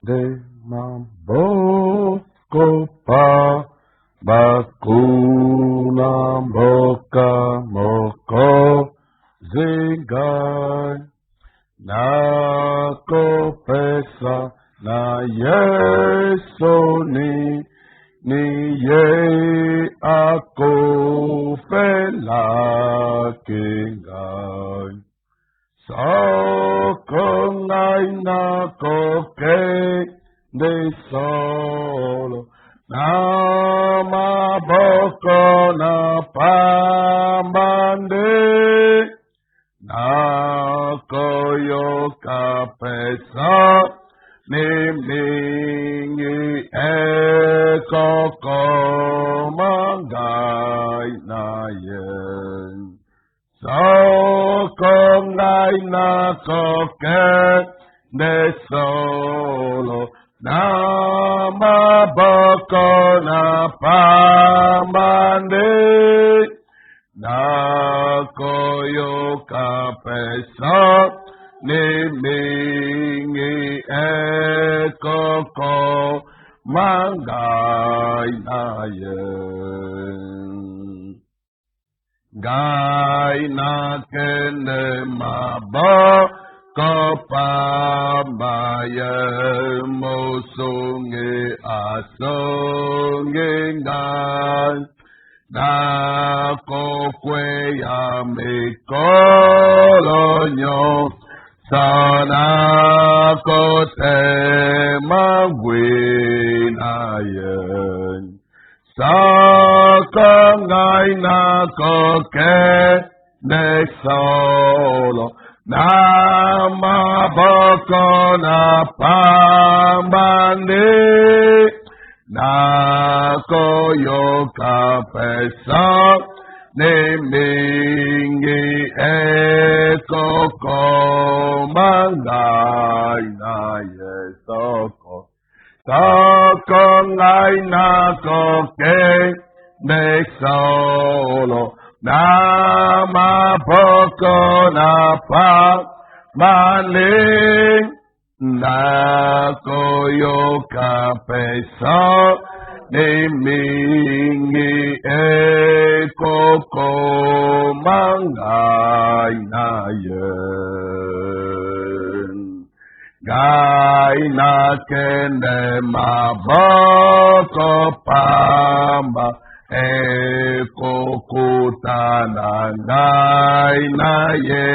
de mambokopa bakuna mboka moko zingai nakopesa na Yesu ni ye akofela kingai Sokongai na koke de solo na maboko na pambande na koyoka pesa ni mingi ekoko mangai na yen Sokongai na koke de solo na maboko na pambande na koyoka pesa ni mingi ekoko mangai na yen Gai na kene mabo kopambaye mosunge asonge ngai na kokwe ya mikolonyo sana kote magwinayen Sokongai na koke de solo na maboko na pambande na koyoka pesa ni mingi ekoko mangai na yesoko Sokongai na koke de solo na maboko na pambande na koyoka pesa ni mingi ekoko mangai na yen Gai na kende maboko pamba ekokutana ngai na ye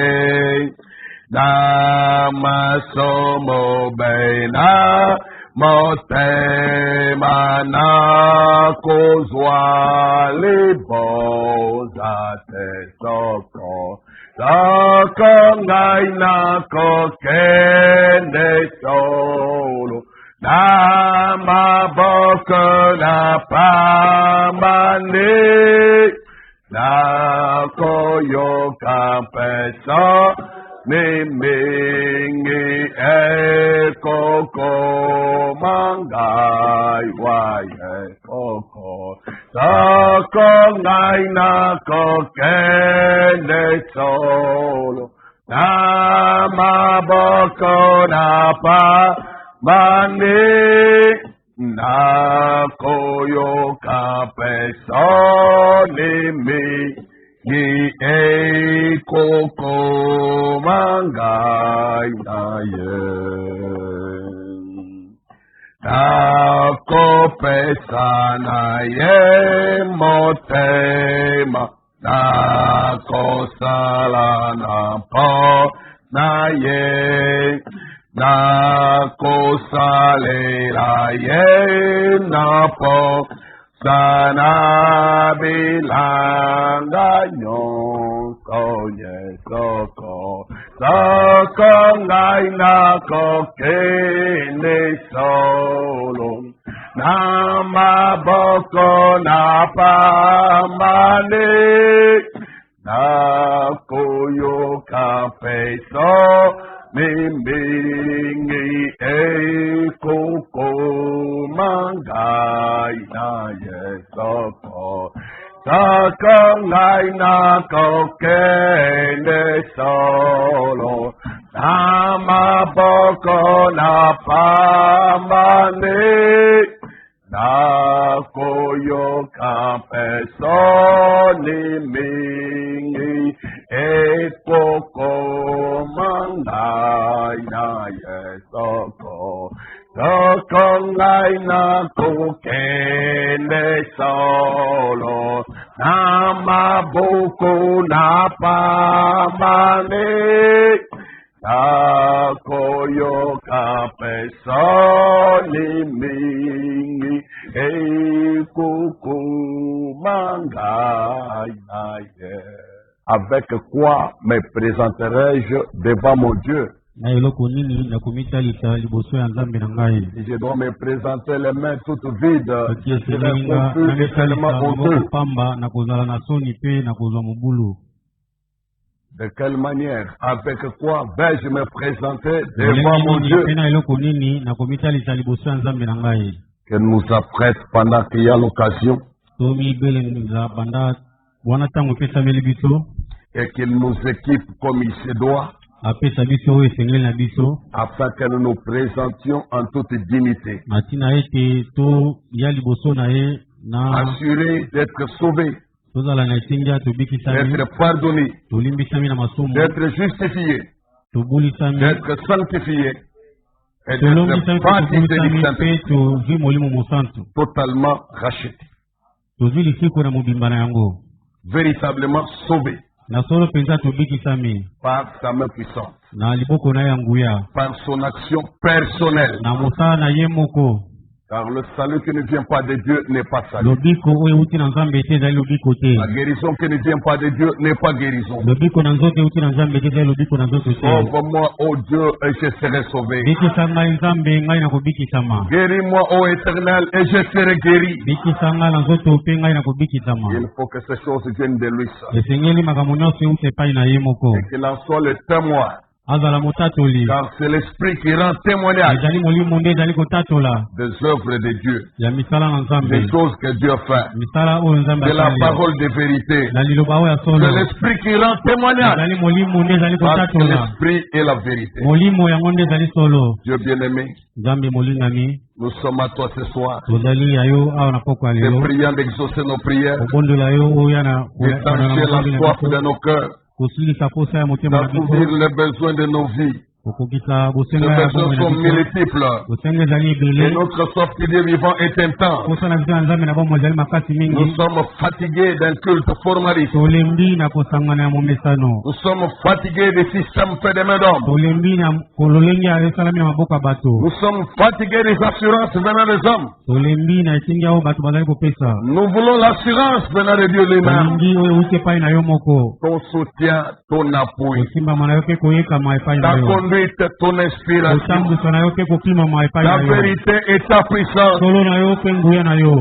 na masomo bena motema na kozwali boza te soko Sokongai na kokende solo na maboko na pambande na koyoka pesa ni mingi ekoko mangai waye koko Sokongai na kokende solo na maboko na pambande na koyoka pesa ni mingi ekoko mangai na yen Nakopesa na ye motema nakosala na po na ye nakosalela ye na po sana bilanga nyonso yesoko Sokongai na kokene solo na maboko na pambane na koyoka peso mimbingi ekoko mangai na yesoko Sokongai na kokene solo na maboko na pa pambane nakoyoka pesoni mingi ekokomangai na yesoko tokongai na kukende solo na mabuku na pambane nakoyoka pesoni mingi ekukumangai na ye. Avec quoi me présenterai-je devant mon Dieu? Na eloko nini na komitalisa liboso ya Nzambe na ngai? Si je dois me présenter les mains toutes vides, je serai Selinga confus et tellement honteux. pamba na kozala na soni pe na kozwa mobulu. De quelle manière, avec quoi vais-je me présenter devant mon Dieu? Pe na eloko nini na komitalisa liboso ya Nzambe na ngai? Que nous apprête pendant qu'il y a l'occasion Tomi belenga banda wana tango pesa meli biso et qu'il nous équipe comme il se doit, apesa biso esengeli na biso afin que nous nous présentions en toute dignité, matina ete to ya liboso na ye na assurés d'être sauvés, tozala na esengia tobikisami d'être pardonnés, tolimbisami na masumu d'être justifiés, tobulisami d'être sanctifiés et tolombisami d'être baptisés du tobulisami Saint-Esprit, pe tozwi molimo mosantu totalement rachetés, tozwi lisiko na mobimba na yango véritablement sauvés na solo mpenza tobikisami par sa main puissante, na liboko na ye ya nguya par son action personnelle. na mosala na ye moko. Car le salut qui ne vient pas de Dieu n'est pas salut. Lobiko oyo euti na Nzambe ete ezali lobiko te. La guérison qui ne vient pas de Dieu n'est pas guérison. Lobiko na nzoto euti na Nzambe ete ezali lobiko na nzoto te. Sauve-moi, ô Dieu, et je serai sauvé. Bikisa ngai Nzambe ngai na kobikisama. Guéris-moi, ô Éternel, et je serai guéri. Bikisa ngai na nzoto pe ngai na kobikisama. Il faut que ces choses viennent de lui seul. Esengeli makambo nyonso euti epai na ye moko. Et qu'il en soit le témoin. Azala motatoli. Car c'est l'Esprit qui rend témoignage Ezali molimo nde ezali kotatola des œuvres de Dieu, ya misala na Nzambe. des choses que Dieu fait, Misala oyo Nzambe de la asali. parole de vérité. Na liloba oyo ya solo. C'est l'Esprit qui rend témoignage. Ezali molimo nde ezali Parce que kotatola. l'Esprit est la vérité. Molimo yango nde ezali solo. Dieu bien-aimé, Nzambe molingami. nous sommes à toi ce soir. Tozali yayo awa na poko ya Te lelo priant d'exaucer nos prières, kobondola yo oyo na d'étancher la soif de nos cœurs, kosilisa posa ya motema na d'assouvir biso les besoins de nos vies. kokokisa Ces bosenga ya besoins bomoi na sont biso multiples. bosenga ezali Et ebele notre soif du Dieu vivant est intense. posa na biso ya Nzambe na bomoi ezali makasi Nous mingi sommes fatigués d'un culte formaliste. tolembi na kosangana ya momesano Nous sommes fatigués des systèmes faits des mains d'hommes. tolembi na kololenge ya esalami na maboko ya bato Nous sommes fatigués des assurances venant des hommes. tolembi na etingi oyo bato bazali kopesa Nous voulons l'assurance venant de Dieu lui-même. tolingi oyo euti epai na yo moko Ton soutien, ton appui, kosimbama na yo mpe koyekama epai na ta yo conduite, ton inspiration, kotambusa na yo mpe kokimama epai ta na yo vérité et ta puissance, solo na yo mpe nguya na yo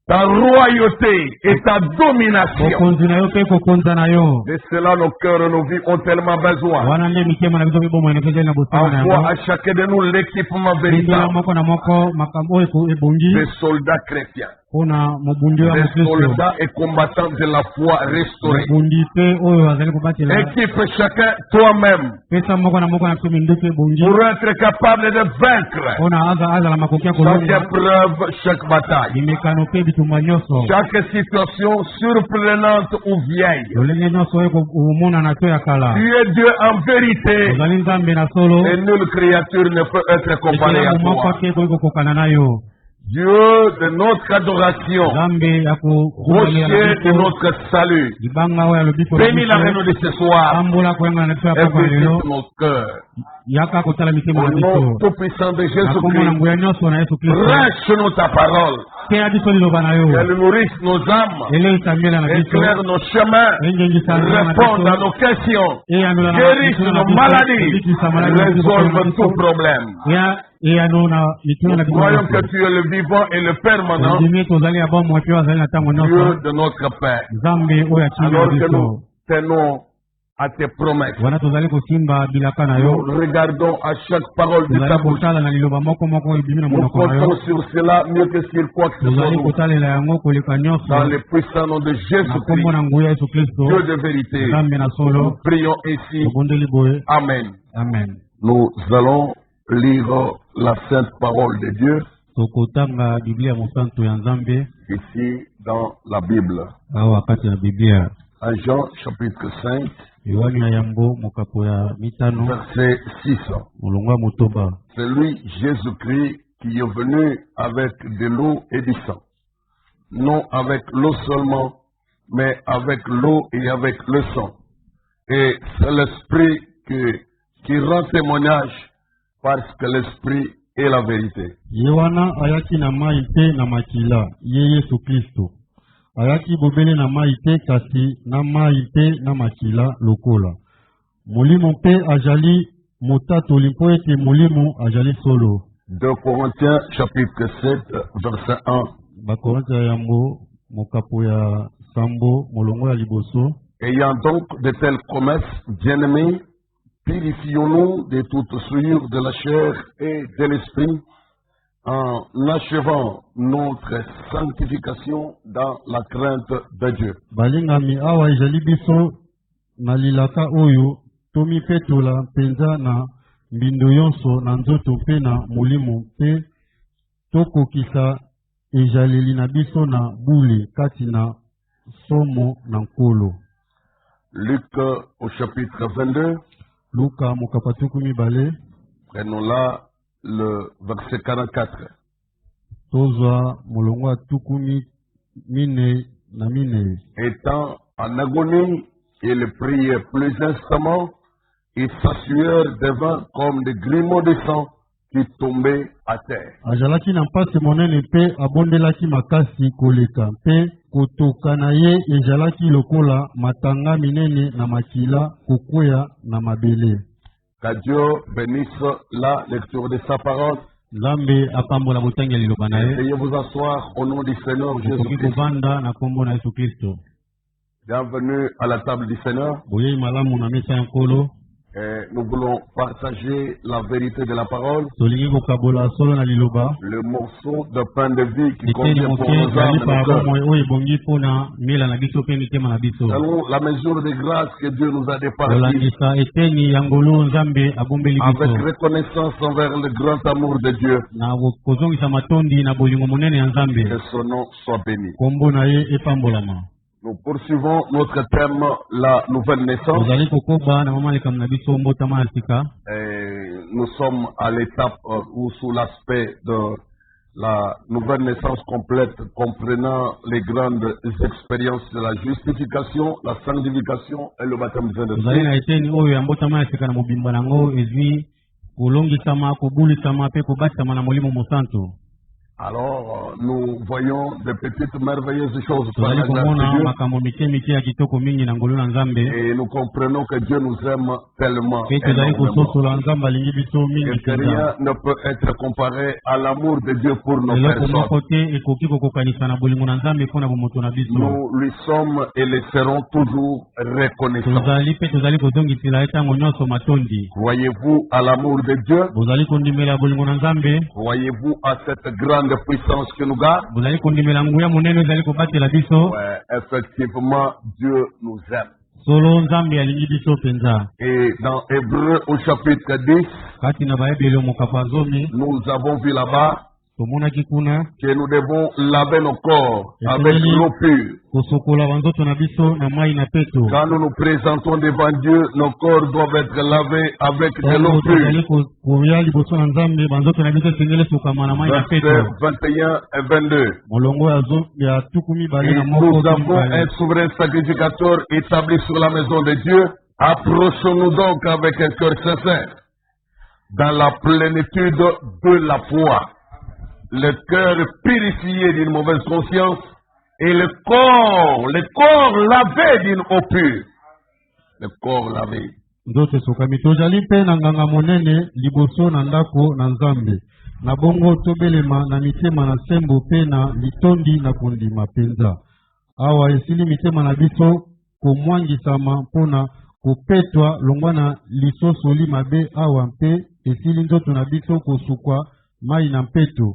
ta royauté et ta domination. bokonzi na yo mpe kokonza na yo De cela, nos cœurs et nos vies ont tellement besoin. wana nde mitema na biso mpe bomoi na biso ezali na bosenga na Envoie yango à chacun de nous l'équipement lingola véritable moko na moko makambo oyo ebongi des soldats chrétiens, mpona mobundi oyo ya des mokristo soldats et combattants de la foi restaurée. mobundi mpe oyo azali kobatela Équipe chacun toi-même pesa moko na biso minduki ebongi pour être capable de vaincre mpona azala makoki ya chaque kolonga épreuve, chaque bataille, bimekano mpe bitumba nyonso chaque situation surprenante ou vieille. lolenge nyonso oyo komonana to ya kala Tu es Dieu en vérité ozali Nzambe na solo et nulle créature ne peut être comparée à ekelamu moko toi. ake koki kokokana na yo Dieu de notre adoration, Nzambe ya rocher de notre salut, libanga oyo alobi bénis la réunion de ce soir ambola koyangana na biso ya et papa lelo visite nos cœurs. yaka kotala mitema Au na nom biso tout-puissant de nakomona Jésus-Christ, nguya nyonso na Yesu Kristo rêche-nous ta parole, teya biso liloba na yo qu'elle nourrisse nos âmes, eleisa miela na biso éclaire nos chemins, engengisa nzela na réponde à biso nos questions, eyanola na guérisse mituna na nos biso maladies, ebikisa maladi na biso résolve tout problème. eyano na mituna na biso Croyons que tu es le vivant et le permanent, ondimi tozali ya bomoi mpe azali na ntango Dieu nyonso de notre Père. nzambe oyo atinda na Alors que biso nous tenons à tes promesses, wana tozali kosimba bilaka na nous yo regardons à chaque parole de ta tozali bouche. kotala na liloba moko moko oyo ebimi na Nous monoko na yo comptons sur cela mieux que sur quoi que ce soit tozali nous. kotalela yango koleka nyonso Dans le puissant nom de na Jésus-Christ, kombo na nguya Yesu Kristo Dieu de vérité, nzambe na nous solo prions ici. tobondeli boye Amen. amen Nous allons lire la sainte parole de Dieu tokotanga Biblia mosantu ya Nzambe ici dans la Bible. awa kati ya Biblia. En Jean chapitre 5, Yohani ya yango mokapo ya mitano verset 6. mulongwa motoba. C'est lui, Jésus-Christ, qui est venu avec de l'eau et du sang. Non avec l'eau seulement, mais avec l'eau et avec le sang. Et c'est l'Esprit qui rend témoignage parce que l'Esprit est la vérité. Yewana ayaki na mai te na makila ye Yesu Kristo. Ayaki bobele na mai te kasi na mai te na makila lokola. Molimo pe ajali motatoli mpo ete molimo ajali solo. 2 Corinthiens chapitre 7 verset 1. Bakorintia yango mokapo ya sambo molongo ya liboso. Ayant donc de telles promesses, bien-aimés, purifions-nous de toute souillure de la chair et de l'esprit, en achevant notre sanctification dans la crainte de Dieu. Balingami awa ejali biso na lilaka oyo tomi petola penza na mbindo yonso na nzoto mpe na molimo mpe tokokisa ejaleli na biso na bule kati na somo na nkolo. Luc au chapitre 22, Luka mokapatuku mibale prenons là le verset 44. tozwa molongo ya tuku mine na mine. Étant en agonie, il priait plus instamment, et sa sueur devint comme des grumeaux de sang qui tombaient à terre. Ajalaki na mpasi monene mpe abondelaki makasi koleka mpe kotoka na ye ezalaki lokola matanga minene na makila kokwea na mabele. Que Dieu bénisse la lecture de sa parole. Nzambe apambola botangi ya liloba na ye. Veuillez vous asseoir au nom du Seigneur Okoki Jésus-Christ. kovanda na kombo na Yesu Kristo. Bienvenue à la table du Seigneur. Boyei malamu na mesa ya nkolo. Et nous voulons partager la vérité de la parole, Tolingi kokabola solo na liloba. le morceau de pain de vie qui Eteni convient pour moke nos âmes yali et nos pa cœurs. bomoi oyo ebongi mpona mela na biso mpe mitema na biso. Selon la mesure de grâce que Dieu nous a départie, Kolandisa eteni ya ngolu Nzambe abombeli avec biso. reconnaissance envers le grand amour de Dieu, Na kozongisa matondi na bolingo monene ya Nzambe. que son nom soit béni. Kombo na ye epambolama. Nous poursuivons notre thème, la nouvelle naissance. Tozali kokoba na mama likambo na biso mbotama ya sika. Et nous sommes à l'étape ou sous l'aspect de la nouvelle naissance complète, comprenant les grandes expériences de la justification, la sanctification et le baptême du Tozali Saint-Esprit. na eteni oyo ya mbotama ya sika na mobimba nango ezwi kolongisama kobulisama mpe kobatisama na molimo mosantu. Alors, nous voyons des petites merveilleuses choses par Tozali la grâce komona de Dieu. makambo mike mike ya kitoko mingi na ngolu na Nzambe. Et nous comprenons que Dieu nous aime tellement Mpe tozali énormément. kososola Nzambe alingi biso Et mingi que mpenza. rien ne peut être comparé à l'amour de Dieu pour nos Eloko personnes. moko te ekoki kokokanisa na bolingo na Nzambe mpo na bomoto na biso. Nous lui sommes et le serons toujours reconnaissants. Tozali mpe tozali kozongisila ye ntango nyonso matondi. Croyez-vous à l'amour de Dieu? Bozali kondimela bolingo na Nzambe. Croyez-vous à cette grande puissance que nous garde? Bozali kondimela nguya monene ezali kobatela biso. Ouais, effectivement, Dieu nous aime. Solo Nzambe alingi biso penza. Et dans Hébreu au chapitre 10, Kati na bayebeli mokapo ya zomi nous avons vu là-bas tomonaki kuna que nous devons laver nos corps Et avec Seigneur, l'eau pure. kosokola banzoto na biso na mai na peto. Quand nous nous présentons devant Dieu, nos corps doivent être lavés avec de l'eau Tango tozali pure. koya liboso na Nzambe banzoto na biso esengeli esukama na mai na peto. Versets 21 et 22. Molongo ya tuku mibale Et na moko nous to avons un mibale. souverain sacrificateur établi sur la maison de Dieu. Approchons-nous donc avec un cœur sincère, dans la plénitude de la foi, le cœur purifié d'une mauvaise conscience et le corps lavé d'une eau pure. Le corps lavé. Nzoto esukami tozali mpe na nganga monene liboso na ndako na Nzambe. Na bongo tobelema na mitema na sembo mpe na litondi na kondima penza. Awa esili mitema na biso komwangisama mpona kopetwa longwa na lisosoli mabe awa mpe esili nzoto na biso kosukwa mai na mpeto.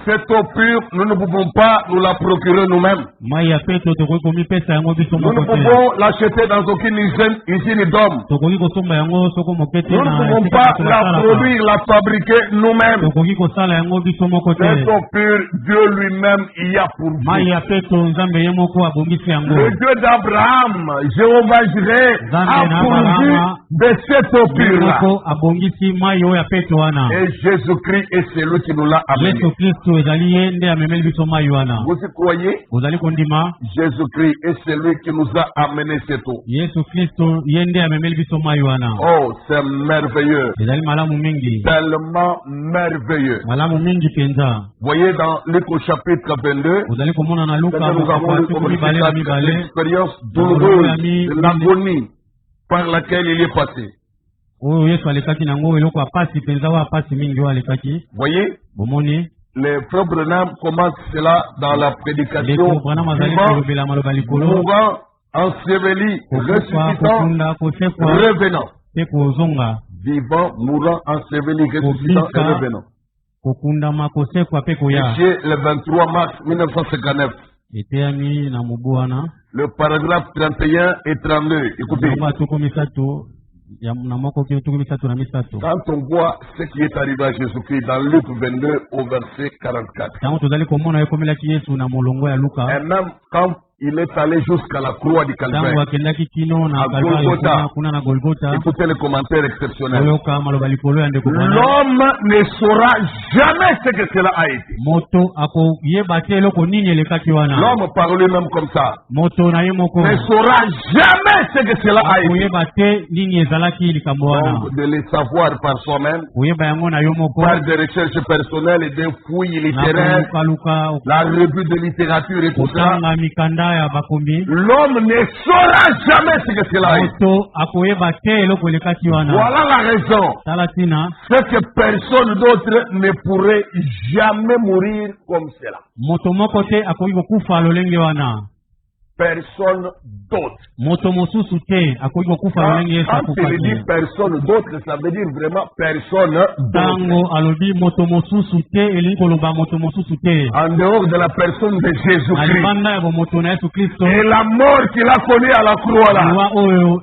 Cette eau pure, nous ne pouvons pas nous la procurer nous-mêmes. mai ya peto tokoki komipesa yango biso Nous ne moko te pouvons l'acheter dans aucune usine d'homme. tokoki kosomba yango soko moke te Nous ne na pouvons esika pas bato la basalaka. produire, la fabriquer nous-mêmes. tokoki kosala yango biso moko te Cette eau pure, Dieu lui-même y a pour mai vous. ya peto nzambe ye moko abongisi yango Le Dieu d'Abraham, Jéhovah Jireh, a pourvu de cette eau ye pure-là. moko abongisi mai oyo ya peto wana Et Jésus-Christ est celui qui nous l'a amené. yesu kristo ezali ye nde amemeli biso mai wana Vous y croyez? ozali kondima Jésus-Christ est celui qui nous a amené cette eau. yesu kristo ye nde amemeli biso mai wana Oh, c'est merveilleux. ezali malamu mingi Tellement merveilleux. malamu mingi mpenza Voyez dans Luc au chapitre 22, ozali komona na luka nous avons mokolo lu ya tuku mibale na mibale l'expérience douloureuse de l'agonie par laquelle il est passé. oyo yesu alekaki nango eloko ya pasi mpenza oyo ya pasi mingi oyo alekaki Voyez, bomoni les frères Branham commencent cela dans la prédication. leko branam azali Vivant, kolobela maloba likolo mourant, enseveli, kokufa ressuscitant, kokunda kosekwa revenant. mpe kozonga Vivant, mourant, enseveli, ressuscitant et Kofika. revenant. kokundama kosekwa mpe koya Étiez le 23 mars 1959. eteyami na mobu wana Le paragraphe 31 et 32. Écoutez, yango atuku misato na moko ki tuku misato na misato quand on voit ce qui est arrivé à Jésus-Christ dans Luc 22 au verset 44, ntango tozali komona ekomelaki yesu na molongo ya luka et même quand il est allé jusqu'à la croix du ntango Calvaire, akendaki kino na À kalvario Golgotha. kuna na golgota écoutez les commentaires exceptionnels. oyoka maloba likolo ya ndeko bana L'homme ne saura jamais ce que cela a été. moto akoyeba te eloko nini elekaki wana L'homme par lui-même comme ça moto na ye moko ne saura jamais ce que cela a été. akoyeba te nini ezalaki likambo wana Donc, de le savoir par soi-même, koyeba yango na yo moko par des recherches personnelles et des fouilles na littéraires, kolukaluka la revue de littérature et tout ça, kotanga mikanda ya bakombi l'homme ne saura jamais ce que cela a été. moto akoyeba te eloko elekaki wana Voilà la raison. tala tina C'est que personne d'autre ne pourrait jamais mourir comme cela. moto moko te akoki kokufa lolenge wana Personne d'autre. moto mosusu te akoki kokufa lolenge yesu Quand il akufaki dit personne d'autre, ça veut dire vraiment personne d'autre. ntango alobi moto mosusu te elingi koloba moto mosusu te En dehors de la personne de na Jésus-Christ. libanda ya bomoto na yesu kristo Et la mort qu'il a connue à la croix là. liwa oyo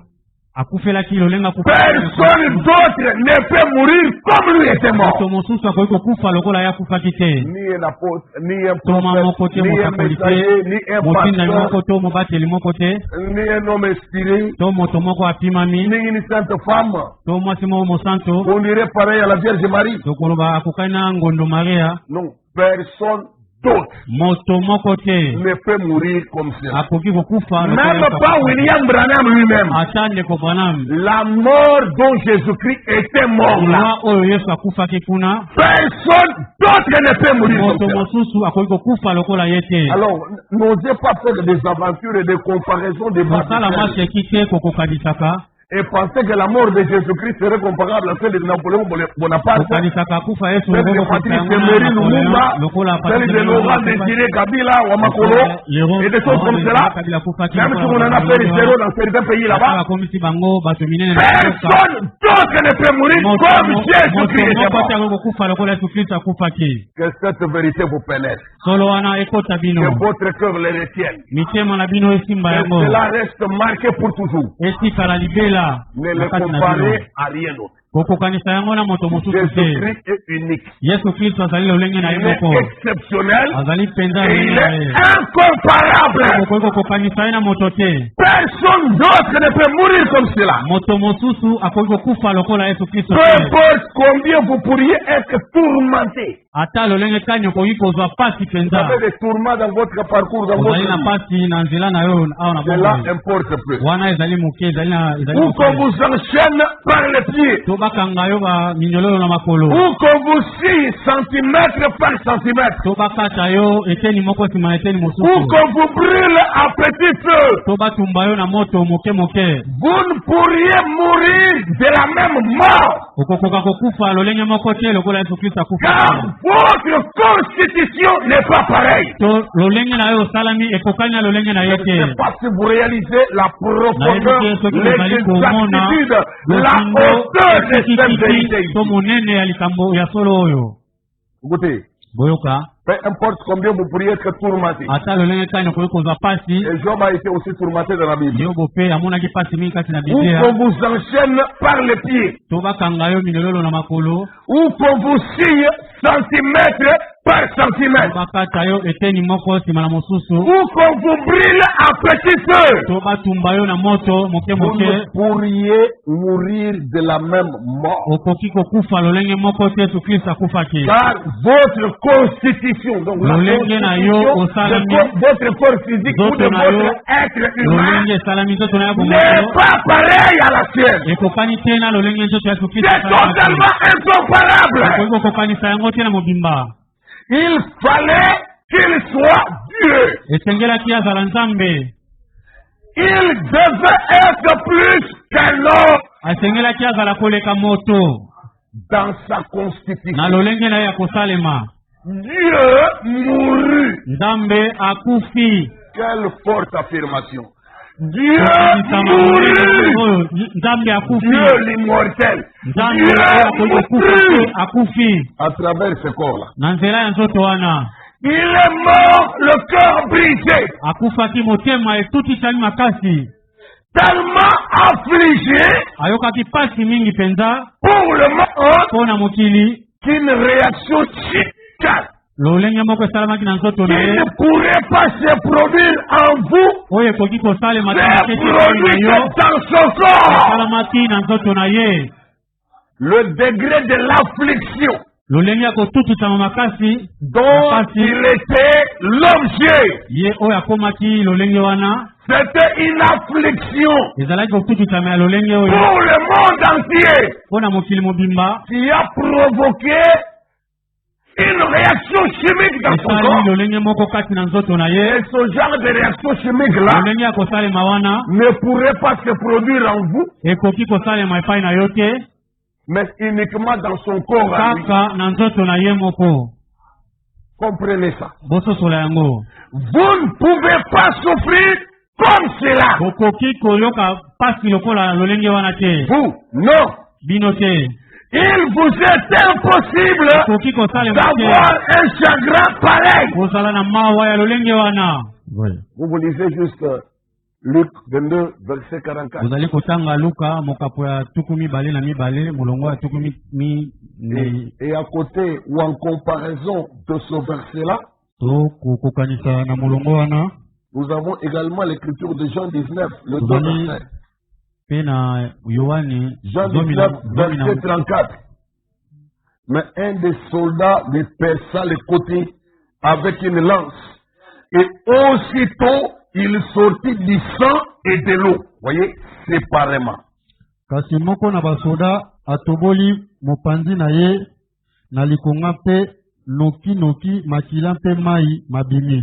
akufelaki lolenge Personne d'autre ne peut mourir comme lui était mort. moto mosusu akoki kokufa lokola ye akufaki te Ni un apôtre, ni un toma moko prophète, te ni un mosakoli messager, ni te un motindami pasteur, moko to mobateli moko te ni un homme inspiré, to moto moko apimami ni une sainte femme. to mwasi moko mosanto On dirait pareil à la Vierge Marie. tokoloba akokani na ngondo maria Non, personne d'autre moto moko te ne peut mourir comme cela. akoki kokufa Même pas William Branham lui-même. ata ndeko branam La mort dont Jésus-Christ était mort là. liwa oyo yesu akufaki kuna Personne d'autre ne peut mourir moto comme cela. mosusu akoki kokufa lokola ye te Alors, n'osez pas faire des aventures et des comparaisons de kosala baptême maseki te kokokanisaka et penser que la mort de Jésus-Christ serait comparable à celle de Napoléon Bonaparte, kokanisaka akufa yesu celle de lokola Patrice kokufa yango Emery na Napoléon, Lumumba, lokola celle de Laurent Désiré Kabila ou Amakolo, et des choses comme cela. Même si on en a fait zéro dans certains pays là-bas, akomisi bango bato minene personne d'autre ne peut mourir comme Jésus-Christ est mort. akoki kokufa lokola yesu kristo akufaki Que cette vérité vous pénètre, solo wana ekota que bino votre cœur le retienne, mitema na bino esimba que yango cela reste marqué pour toujours. etikala libela Ne na le kati na bino comparez à rien d'autre. kokokanisa yango na moto mosusu te Jésus-Christ est unique. yesu kristo azali lolenge na ye Il est moko exceptionnel azali mpenza et lolenge il na est ye incomparable. okoki kokokanisa ye na moto te Personne d'autre ne peut mourir comme cela. moto mosusu akoki kokufa lokola yesu kristo Peu te importe combien vous pourriez être tourmenté. ata lolenge kani okoki kozwa pasi Vous mpenza avez des tourments dans votre parcours, dans votre ozali na vie. pasi na nzela na yo awa na Cela bongo importe peu. wana ezali moke ezali Ou qu'on vous enchaîne par les pieds. to bakanga yo baminyololo na makolo Ou qu'on vous scie centimètre par centimètre. to bakata yo eteni moko nsima na eteni Ou mosusu qu'on vous brûle à petit feu. to batumba yo na moto moke moke Vous ne pourriez mourir de la même mort. okokoka kokufa lolenge moko te lokola yesu kristo Car akufa votre constitution n'est pas pareille. to lolenge na yo osalami ekokani na lolenge na ye Je ne sais te pas si vous réalisez la profondeur, l'exactitude, la hauteur de cette vérité to ici. monene ya likambo ya solo oyo Écoutez, boyoka Peu importe combien vous pourriez être tourmenté. ata lolenge kani koza pasi Et Job a été aussi tourmenté dans la Bible. yobo pe amonaki pasi mingi kati na Ou biblia qu'on vous enchaîne par les pieds. to bakanga yo minololo na makolo Ou qu'on vous scie centimètre par centimètre. bakata yo eteni moko nsima na mosusu Ou qu'on vous brûle à petit feu. to batumba yo na moto moke Vous moke ne pourriez mourir de la même mort. okoki kokufa lolenge moko te yesu kristo akufaki Car votre constitution, donc la Lolenge na yo constitution osalami. de votre corps physique ou de Zoto na yo. votre être humain lolenge esalami nzoto na ya n'est bomoko pas pareil à la sienne. ekokani te na lolenge nzoto ya yesu kristo C'est totalement incomparable. okoki kokokanisa yango te na mobimba Il fallait qu'il soit Dieu. esengelaki azala nzambe Il devait être plus qu'un homme asengelaki azala koleka moto dans sa constitution. na lolenge na ye ya kosalema Dieu mourut. nzambe akufi Quelle forte affirmation. Dieu Kokokisama mourut. lolenge oyo nzambe akufi Dieu l'immortel. nzambe oyo akoki kokufa te Dieu akufi à travers ce corps-là. na nzela ya nzoto wana Il est mort, le cœur brisé, akufaki motema etutisani makasi tellement affligé ayokaki pasi mingi mpenza pour le monde mpo na mokili qu'une réaction chimique lolenge moko esalamaki na nzoto qui na ye ne pourrait pas se produire en vous, oyo ekoki kosalema te mais na keti na produite yo dans son corps. esalamaki na nzoto na ye Le degré de l'affliction lolenge ya kotutusama makasi dont makasi il était l'objet, ye oyo akomaki lolenge wana c'était une affliction ezalaki kotutusama ya lolenge oyo pour le monde entier mpo na mokili mobimba qui a provoqué une réaction chimique dans son esali corps. lolenge moko kati na nzoto na Et ye ce genre de réaction chimique-là lolenge ya kosalema wana ne pourrait pas se produire en vous, ekoki kosalema epai na yo te mais uniquement dans son corps. à lui. kaka na nzoto na ye moko Comprenez ça. bososola yango Vous ne pouvez pas souffrir comme cela. bokoki koyoka pasi lokola lolenge wana te Vous, non. bino te Il vous est impossible bokoki kosalema te d'avoir un chagrin pareil. kozala na mawa ya lolenge wana Vous lisez juste Luc 22, verset 44. ozali kotanga luka mokapo ya tuku mibale na mibale molongo ya tuku mine Et à côté, ou en comparaison de ce verset-là, to kokokanisa na molongo wana nous avons également l'écriture de Jean 19, le tozali verset. mpe na yohane Jean 19, verset 34. Mais un des soldats lui perça le côté avec une lance. Et aussitôt, il sortit du sang et de l'eau. Voyez, séparément. kasi moko na basoda atoboli mopanzi na ye na likonga mpe noki makila mpe mai mabimi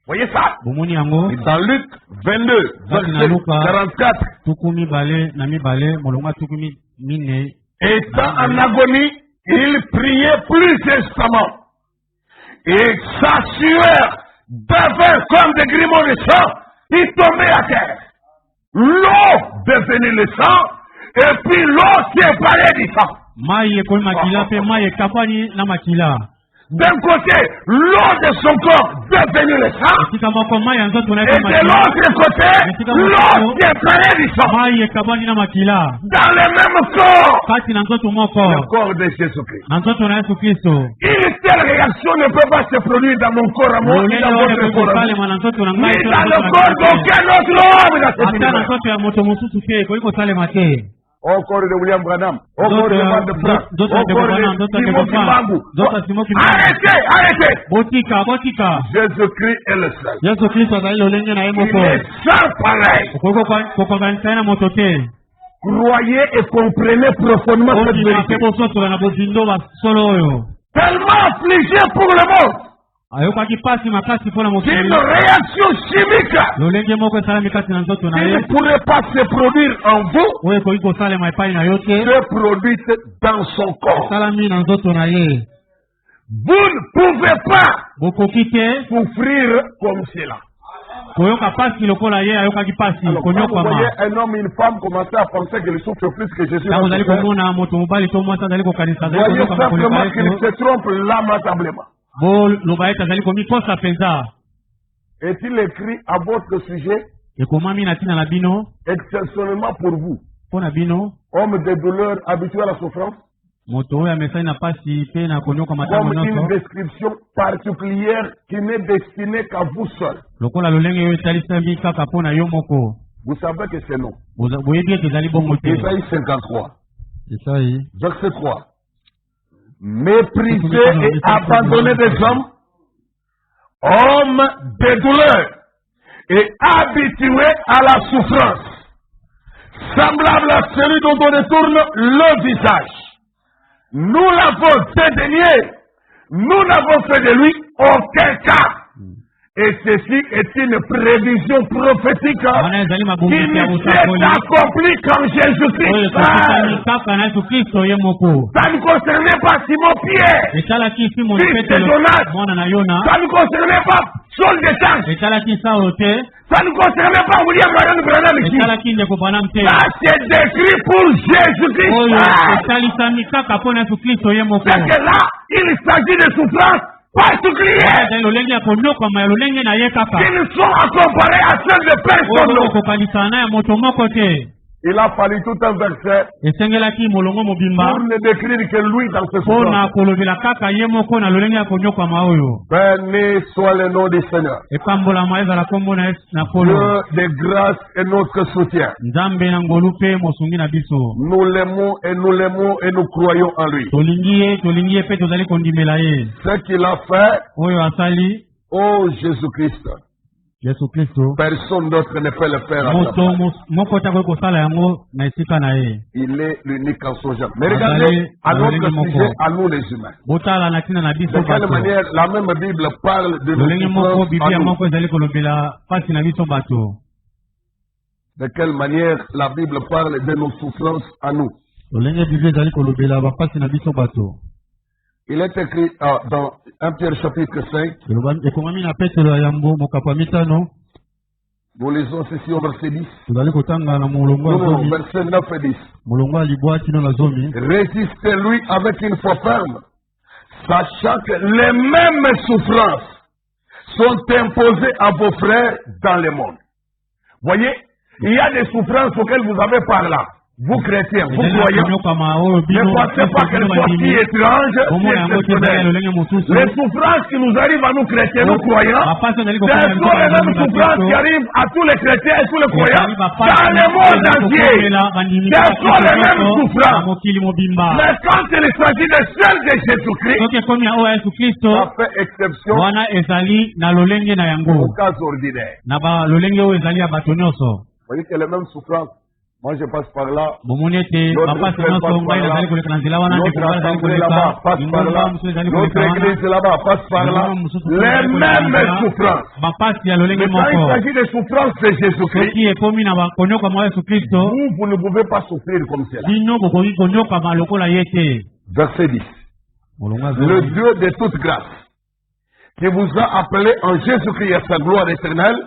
Voyez ça? bomoni yango Et dans Luc 22, verset 44. tuku mibale na mibale molongo ya tuku mine Étant en agonie, il priait plus instamment. Et sa sueur devint comme des grumeaux de sang. Il tombait à terre. L'eau devenait le sang. Et puis l'eau séparait du sang. mai ekomi makila mpe mai ekapani na makila D'un côté, l'eau de son corps devenait le sang. esika moko mai ya nzoto na Et ye de makila l'autre côté, l'eau séparait du sang. mai ekapani na makila Dans le même corps. kati na nzoto moko Le corps de Jésus-Christ. na nzoto na yesu kristo Une telle réaction ne peut pas se produire dans mon corps à moi, ni lolenge dans wana votre ekoki corps à vous. kosalema na nzoto na Ni ngai to na dans le nzoto na corps ngai te. d'aucun autre homme dans cet ata na univers. nzoto ya moto mosusu te ekoki kosalema te Au corps de William Branham, au D'autres, corps de Van de Frank, d'autres au de corps Branham, de d'autres de Simon Branham, Kimbangu. d'autres de Simon Kimbangu. Arrêtez, arrêtez. botika Jésus-Christ est le seul. yesu kristo azali lolenge na ye Il moko est sans pareil. okoki kokonganisa ye na moto te Croyez et comprenez profondément cette ondima vérité. mpe bososola na bozindo basolo oyo Tellement affligé pour le monde. ayokaki pasi makasi mpo na C'est mokili une réaction chimique lolenge moko esalami kati na nzoto na qui ne ye pourrait pas se produire en vous, oyo ekoki kosalema epai na yo te se produite dans son corps. esalami na nzoto na ye Vous ne pouvez pas bokoki te souffrir comme cela. koyoka pasi lokola ye ayokaki pasi Alors, quand vous konyokwama voyez un homme et une femme commencer à penser qu'il souffre plus que Jésus, ntango ozali voyez komona moto mobali to mwasi azali kokanisa azali koyoka simplement makoleka qu'il yesu se trompe lamentablement. Est-il écrit à votre sujet exceptionnellement pour vous, homme de douleur habitué à la souffrance, comme une description particulière qui n'est destinée qu'à vous seul? Vous savez que c'est non. Isaïe 53, verset 3. Méprisé et abandonné des hommes, homme de douleur et habitué à la souffrance, semblable à celui dont on détourne le visage. Nous l'avons dédaigné, nous n'avons fait de lui aucun cas. Et ceci est une prévision prophétique qui ne s'est accomplie quand Jésus-Christ parle. Ça ne concernait pas Simon-Pierre, fils de Jonas. Ça ne concernait pas Saul de Tarse. Ça ne concernait pas William Branham ici. Ça c'est décrit pour Jésus-Christ. C'est que là, il s'agit de souffrance particulière. Ils sont comparés à ceux de personne. Il a fallu tout un verset pour ne décrire que lui dans ce souffrance. Béni soit le nom du Seigneur. Dieu de grâce est notre soutien. Nous l'aimons et nous croyons en lui. Ce qu'il a fait, oh Jésus-Christ, personne d'autre ne peut le faire à sa place. Il est l'unique en son genre. Mais regardez, à notre sujet, à nous les humains. De quelle manière la même Bible parle de nos souffrances à nous? De quelle manière la Bible parle de nos souffrances à nous? Il est écrit dans 1 Pierre chapitre 5. Nous lisons ceci au verset 10. Verset 9 et 10. Résistez-lui avec une foi ferme, sachant que les mêmes souffrances sont imposées à vos frères dans le monde. Voyez, il y a des souffrances auxquelles vous avez par là. Vous chrétiens, vous croyants, ne pensez pas qu'elles soient si étranges, si exceptionnelles. Les souffrances qui nous arrivent à nous chrétiens, nous croyants, ce sont les mêmes souffrances qui arrivent à tous les chrétiens et tous les croyants dans le monde entier. Ce sont les mêmes souffrances. Mais quand il s'agit de celles de Jésus-Christ, ça fait exception aux cas ordinaires. Vous voyez que les mêmes souffrances. Moi je passe par là. L'autre église là-bas passe par là. Les mêmes souffrances. Mais quand il s'agit des souffrances de Jésus-Christ, vous ne pouvez pas souffrir comme cela. Verset 10. Le Dieu de toute grâce, qui vous a appelé en Jésus-Christ à sa gloire éternelle,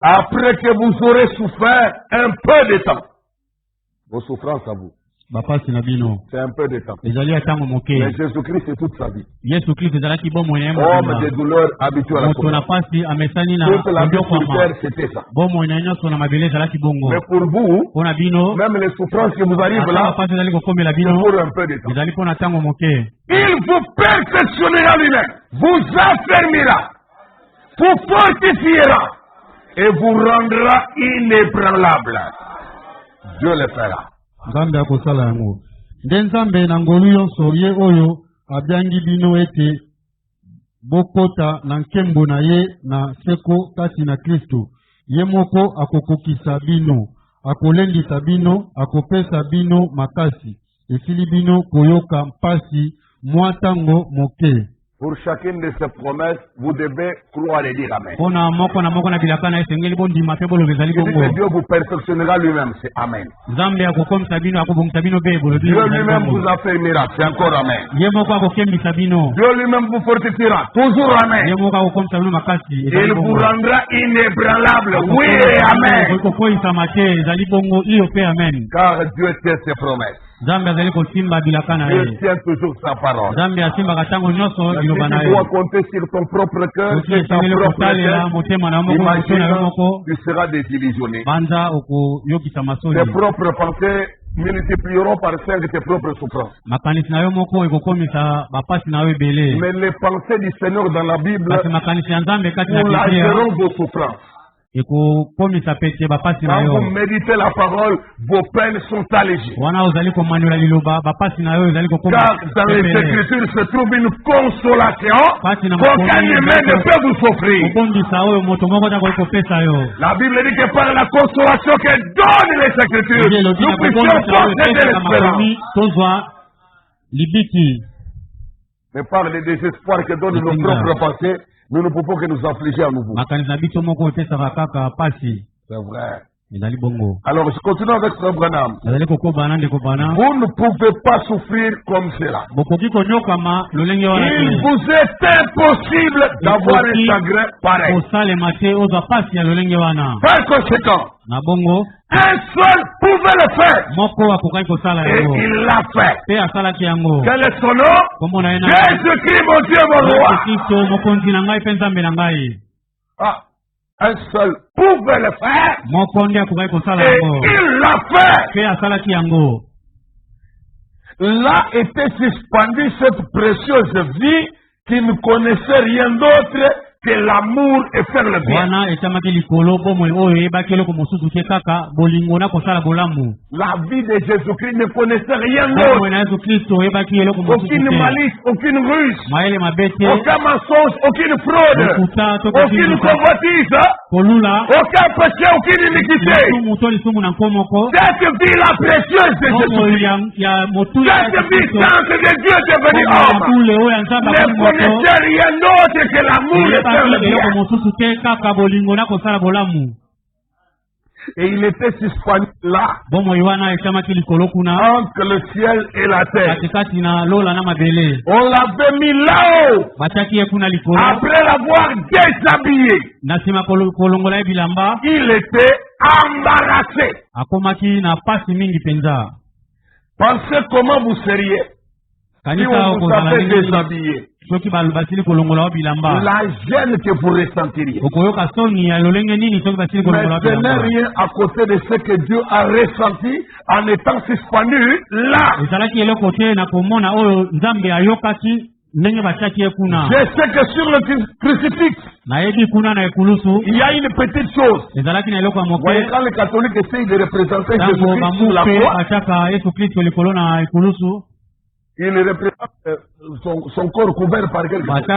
après que vous aurez souffert un peu de temps. Vos souffrances à vous. C'est un peu de temps. Mais Jésus-Christ, c'est toute sa vie. Homme de douleur habitué à la souffrance. Toute la vie sur terre, c'était ça. Mais pour vous, même les souffrances qui vous arrivent là, c'est pour un peu de temps. Il vous perfectionnera lui-même, vous affermira, vous fortifiera et vous rendra inébranlable. Dieu le fera. Nzambe na ngolu yonso ye oyo abyangi bino ete bokota na nkembo na ye na seko kati na Kristo. Ye moko akokokisa bino, akolendisa bino, akopesa bino makasi, esili bino koyoka mpasi mwatango moke. Pour chacune de ces promesses, vous devez croire et dire Amen. Dieu vous perfectionnera lui-même, c'est Amen. Dieu lui-même vous affermira, c'est encore Amen. Dieu lui-même vous fortifiera, toujours Amen. Il vous rendra inébranlable, oui et Amen. Car Dieu tient ses promesses. Dieu tient toujours sa parole. Si tu dois compter sur ton propre cœur, sur ta propre tête, imagine, tu seras désillusionné. Tes propres pensées multiplieront par 5 tes propres souffrances. Mais les pensées du Seigneur dans la Bible soulageront vos souffrances. Quand vous méditez la parole, vos peines sont allégées. Car dans les Écritures se trouve une consolation qu'aucun humain ne peut vous offrir. La Bible dit que par la consolation que donnent les Écritures, nous puissions porter de l'espérance. Mais par le désespoir que donnent nos propres pensées, nous ne pouvons que nous affliger à nouveau. C'est vrai. Alors, je continue avec Frère Branham. Vous ne pouvez pas souffrir comme cela. Il vous est impossible d'avoir un chagrin pareil. Par conséquent, un seul pouvait le faire. Et il l'a fait. Quel est son nom? Jésus-Christ, mon Dieu, mon roi. Ah, un seul pouvait le faire. Et il l'a fait. Là était suspendue cette précieuse vie qui ne connaissait rien d'autre que l'amour et faire le bien. La vie de Jésus-Christ ne connaissait rien d'autre. Aucune malice, aucune ruse, aucun mensonge, aucune fraude, aucune convoitise, aucun péché, aucune iniquité. Cette vie-là précieuse de Jésus-Christ, cette vie sainte de Dieu devenu homme, ne connaissait rien d'autre que l'amour et faire le bien. Et il était suspendu là, entre le ciel et la terre. On l'avait mis là-haut, après l'avoir déshabillé. Il était embarrassé. Pensez comment vous seriez si on vous avait déshabillé. La gêne que vous ressentiriez. Mais ce n'est rien à côté de ce que Dieu a ressenti en étant suspendu là. Je sais que sur le crucifix, il y a une petite chose. Vous voyez, quand les catholiques essayent de représenter Jésus-Christ sur la croix, il représente son corps couvert par quelque chose.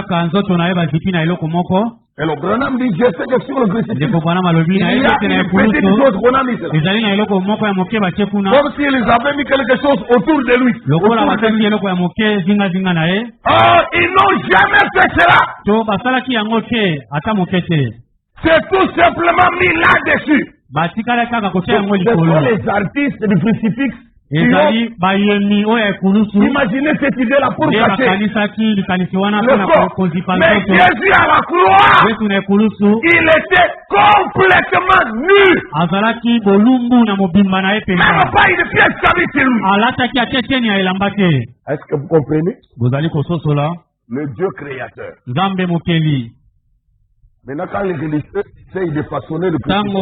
Et le Branham dit, je sais que sur le crucifix, il y a une petite chose qu'on a mis là. Comme s'ils avaient mis quelque chose autour de lui. Oh, ils n'ont jamais fait cela. C'est tout simplement mis là-dessus. Ce sont les artistes du crucifix. Imaginez cette idée-là pour cacher le corps. Mais Jésus à la croix, il était complètement nu. Même pas une pièce qu'avait sur lui. Est-ce que vous comprenez? Le Dieu créateur. Maintenant, quand les religieux essayent de façonner le crucifix,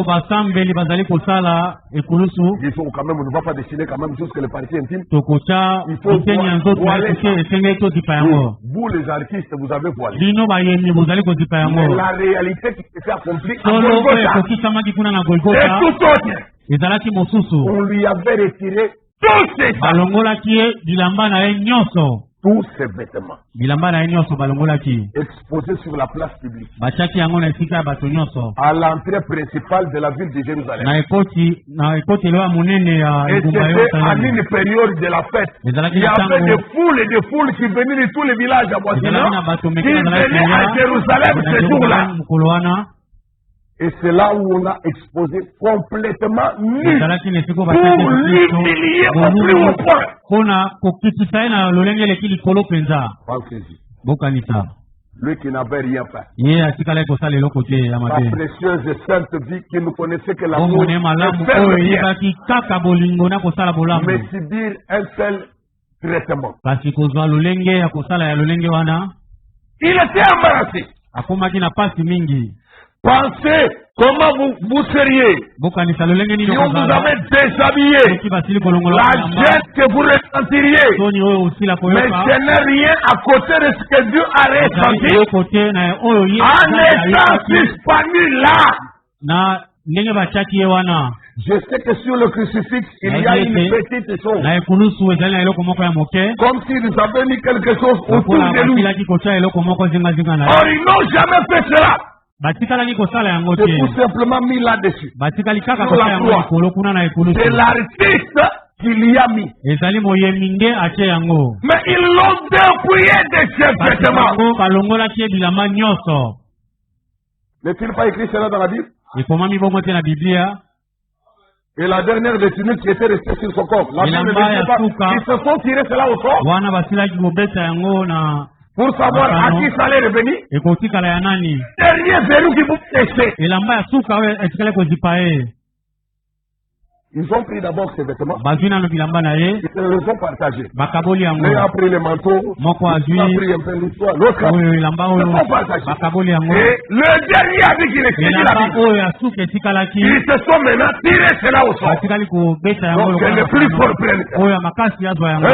il faut quand même, on ne va pas dessiner quand même jusque le parti intime. Il faut voiler ça. Vous, les artistes, vous avez voilé. Mais la réalité qui s'est accomplie à Golgotha, c'est tout autre. On lui avait retiré tous ses tous ses vêtements exposés sur la place publique à l'entrée principale de la ville de Jérusalem. Et c'était à une période de la fête. Il y avait des foules et des foules qui venaient de tous les villages avoisinants qui venaient à Jérusalem ce jour-là. Et c'est là où on a exposé complètement nu pour l'humilier au plus haut point. Pensez-y. Lui qui n'avait rien fait. Ye atikala kosala eloko te ya La mabe. précieuse et sainte vie qui ne connaissait que l'amour Bomone malamu et faire oyo le bien. yebaki kaka bolingo na kosala bolamu. Mais subir un tel traitement. Kasi kozwa lolenge ya kosala ya lolenge wana Il était embarrassé. akomaki na pasi mingi. Pensez comment vous seriez Bokanisa lolenge nini si on vous kozala. avait déshabillé. Soki basili kolongola La bilamba, gêne que vous ressentiriez. soni oyo osila Mais koyoka. ce n'est rien à côté de ce que Dieu a ressenti Ezali kote na oyo ye en étant ayokaki suspendu là. na ndenge batiaki ye wana. Je sais que sur le crucifix, il y a une petite chose. Na ekulusu ezali na eloko moko ya moke. Comme s'ils avaient mis quelque chose autour Lokola de lui. basilaki kotia eloko moko zingazinga na Or, ye. ils n'ont jamais fait cela. Batikalaki kosala yango C'est te. tout simplement mis là-dessus. Batikali kaka Sur la kotia yango croix. likolo kuna na ekulusu. C'est l'artiste qui l'y a mis. Ezali moyembi nde atie yango. Mais ils l'ont dépouillé de ses Kasi vêtements. yango balongolaki ye bilamba nyonso. N'est-il pas écrit cela dans la Bible? Ekomami bongo te na Biblia. Et la dernière des tuniques qui était restée sur son corps. La Bible ne Bilamba dit ya pas. suka. Ils se sont tirés cela au corps Wana basilaki kobeta yango na pour savoir à qui ça allait revenir. ekotikala ya nani. Dernier verrou qui vous pêchez. Elamba ya suka oyo etikali kozipa ye. Ils ont pris d'abord ses vêtements. Bazwi nano bilamba na ye. Ils se les ont partagés. Bakaboli yango. L'un a pris les manteaux. Moko Il a azwi pris un peu l'histoire. L'autre a oyo elamba oyo Ils se sont partagés. bakaboli yango. Et le dernier a dit qu'il est fini la Elamba Bible. oyo ya suka etikalaki. Ils se sont maintenant tirés cela au sort. Batikali kobeta yango Donc, lokola les plus masano. forts prennent. Oyo ya makasi azwa yango.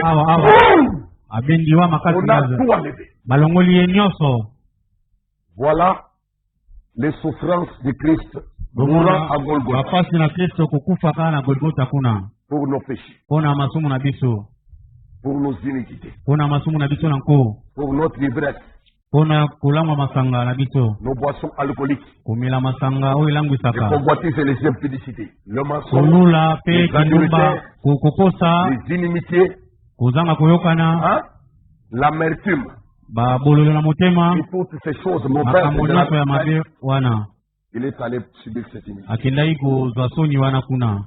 Awa, awa. Ouh! Abendiwa makasi On a azwa. tout enlevé. Balongoli ye nyonso. Voilà les souffrances du Christ mourant à Golgotha bapasi na Kristo kokufa kaka na Golgotha kuna pour nos péchés, mpona masumu na biso, pour nos iniquités, mpona masumu na biso na nko, pour notre ivresse, mpona kolangwa masanga na biso, nos boissons alcooliques, komela masanga oyo les elangwisaka, convoitises et les impudicités, le mensonge, kolula mpe les kindumba, adultères, kokosa, les inimitiés, kozanga koyokana, hein, l'amertume, babololo na motema, et toutes ces choses mauvaises makambo de la nyonso ya mabe wana, il est allé subir cette iniquité. akendaki kozwa soni wana kuna.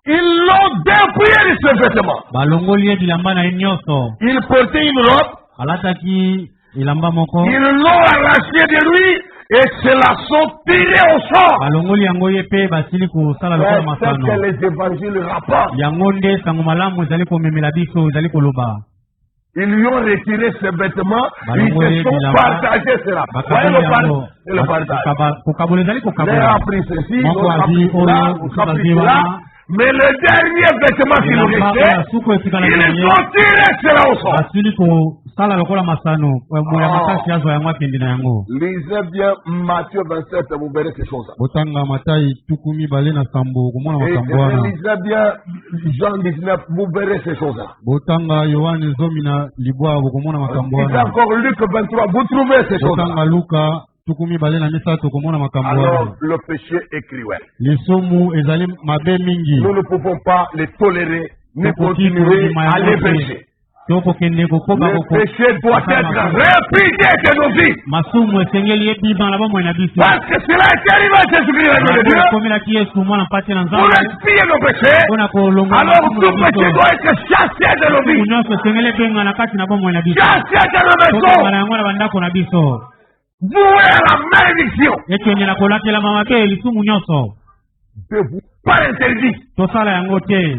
Ils l'ont dépouillé de ses vêtements. Balongoli ye bilamba na ye nyonso, Il portait une robe, alataki elamba moko, ils l'ont arraché de lui et se la sont tirés au sort. balongoli yango ye mpe basili kosala lokola C'est ce masano. que les évangiles rapportent. Yango nde sango malamu ezali komemela biso, ezali koloba. Ils lui ont retiré ses vêtements, ils Balongoli se sont bilamba, partagés cela. Voyez bakaboli le yango, c'est le partage. kokabola ezali L'un a kokabola. pris ceci, Moko l'autre a azwi pris cela, oyo, l'autre a mosusu pris azwi cela. wana. Mais le dernier vêtement qui nous Elamba oyo ya restait, suka etikala na ils ye, ont tiré cela au sort. basili kosala lokola masano, moya makasi azwa yango akende na yango. Lisez bien Matthieu 27, vous verrez ces choses. Botanga Matai tuku mibale na sambo komona Et makambo wana. lisez bien Jean 19, vous verrez ces choses-là. Botanga Yohane zomi na libwa bokomona makambo Lisez wana. encore Luc 23, vous trouvez ces choses-là. Botanga Luka tuku mibale na misato komona makambo Alors, wana. le péché est cruel. Lisumu ezali mabe mingi. Nous ne pouvons pas les tolérer, ni Tokoki continuer kondima à yango les te. pécher. Tokokende kokoba Le koko. péché doit être répété de nos vies. Masumu esengeli ebima na bomoi na biso. Parce que cela est arrivé à Jésus-Christ, le Fils de Dieu, komelaki Yesu mwana mpate na pour Nzambe. expier nos péchés. Mpona kolongola Alors masumu tout na péché biso. doit être chassé de nos Masumu vies. nyonso esengeli ebenga na kati na bomoi na biso. Chassé de nos Tokanga na maisons. yango na bandako na biso. Voué à la malédiction Ekende na kolatelama mabe lisumu nyonso. de vous. Pas interdit. Tosala yango te.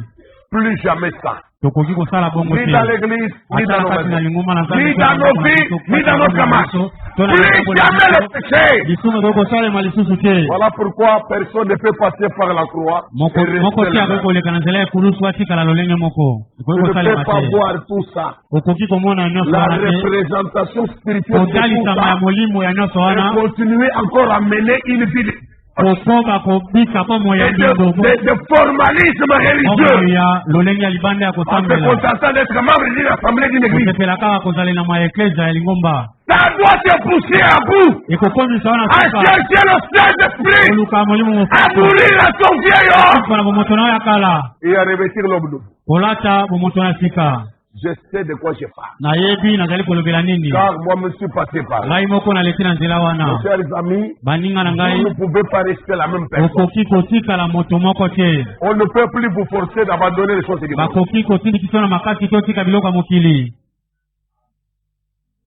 Plus jamais ça. Tokoki kosala bongo Ni te. dans l'église, ni dans Ata nos kati na maisons. linguma na Nzambe. Ni dans nos vies, ni dans notre marche. Plus jamais le péché. Lisumu tokoki kosalema lisusu te. Voilà pourquoi personne ne peut passer par la croix. Moko et moko rester te là. akoki koleka na nzela ya kulusu atikala lolenge moko. Tu Ekoki ne kosalema peux pas te. voir tout ça. Okoki komona nyonso La wana te. représentation spirituelle de tout Kodalisama ya ça. molimo ya nyonso Et wana. continuer encore à mener une vie de, Kokoba kobika bomoi ya de, bindo. de formalisme Bomoi religieux. ya lolenge ya libanda ya En se kosambela. contentant d'être membre d'une assemblée d'une église. Kosepela kaka kozala na eklesia ya lingomba. Ça doit te pousser à bout. Ekokomisa wana À suka. chercher le Saint-Esprit. Koluka molimo À mofusu. mourir à ton vieil homme. Mpona bomoto na oyo ya kala. Et à revêtir l'homme nouveau. Kolata bomoto na sika. Je sais de quoi je parle. Nayebi nazali kolobela nini. Car moi, je me suis passé par là. Ngai moko naleki na nzela wana. Mes chers amis, Baninga na vous ngai. ne pouvez pas rester la même personne. Okoki kotikala moto moko te. On ne peut plus vous forcer d'abandonner les choses du monde. Bakoki kotindikisa na makasi te otika biloko ya mokili.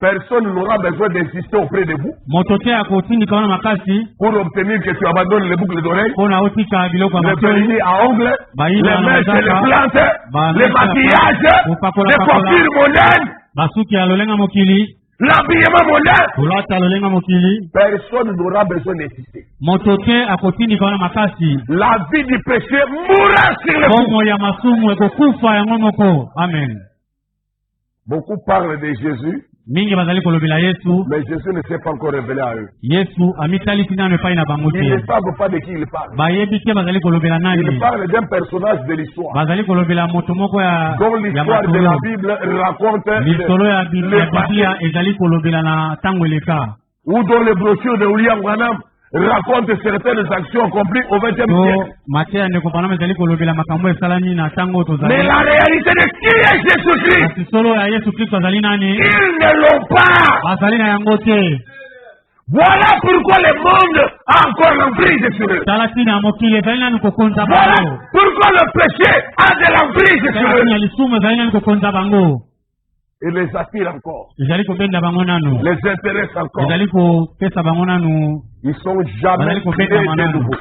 Personne n'aura besoin d'insister auprès de vous moto te akotindika wana makasi pour obtenir que tu abandonnes les boucles d'oreilles, mpona otika biloko ya les matoi pénis à ongles, les Baïla na mèches et les mazaka, plantes, les bamesa maquillages, kopakola les pakola. coiffures mondaines, basuki ya lolenga mokili l'habillement mondain. kolata lolenga mokili Personne n'aura besoin d'insister. moto te akotindika wana makasi La vie du péché mourra sur le coup. bongo ya masumu ekokufa yango moko. Amen. Beaucoup parlent de Jésus, mingi bazali kolobela Yesu, mais Jésus ne s'est pas encore révélé à eux. Yesu amitalisi nano epai na bango Ils ne te savent pas de qui il parle. bayebi te bazali kolobela Il nani, parle d'un personnage de l'histoire, bazali kolobela moto moko ya dont l'histoire de la masolo. Bible raconte, lisolo ya le biblia passé, ezali kolobela na ntango eleka ou dont les brochures de William Branham racontent certaines actions accomplies au XXe to siècle. mateya ya ndeko panama ezali kolobela makambo esalami na ntango oyo Mais tozali. la réalité de qui est Jésus-Christ, kasi solo ya yesu kristo azali nani, ils ne l'ont pas. bazali na yango te. Voilà pourquoi le monde a encore l'emprise sur eux. tala ntina ya mokili ezali nani kokonza Voilà bango, pourquoi le péché a de l'emprise sur tala ntina ya eux. lisumu ezali nani kokonza bango, Il les attire encore, ezali kobenda bango nanu, les intéresse encore. ezali kopesa bango nanu, Ils sont jamais bazali créés kobetama de nanu, nouveau.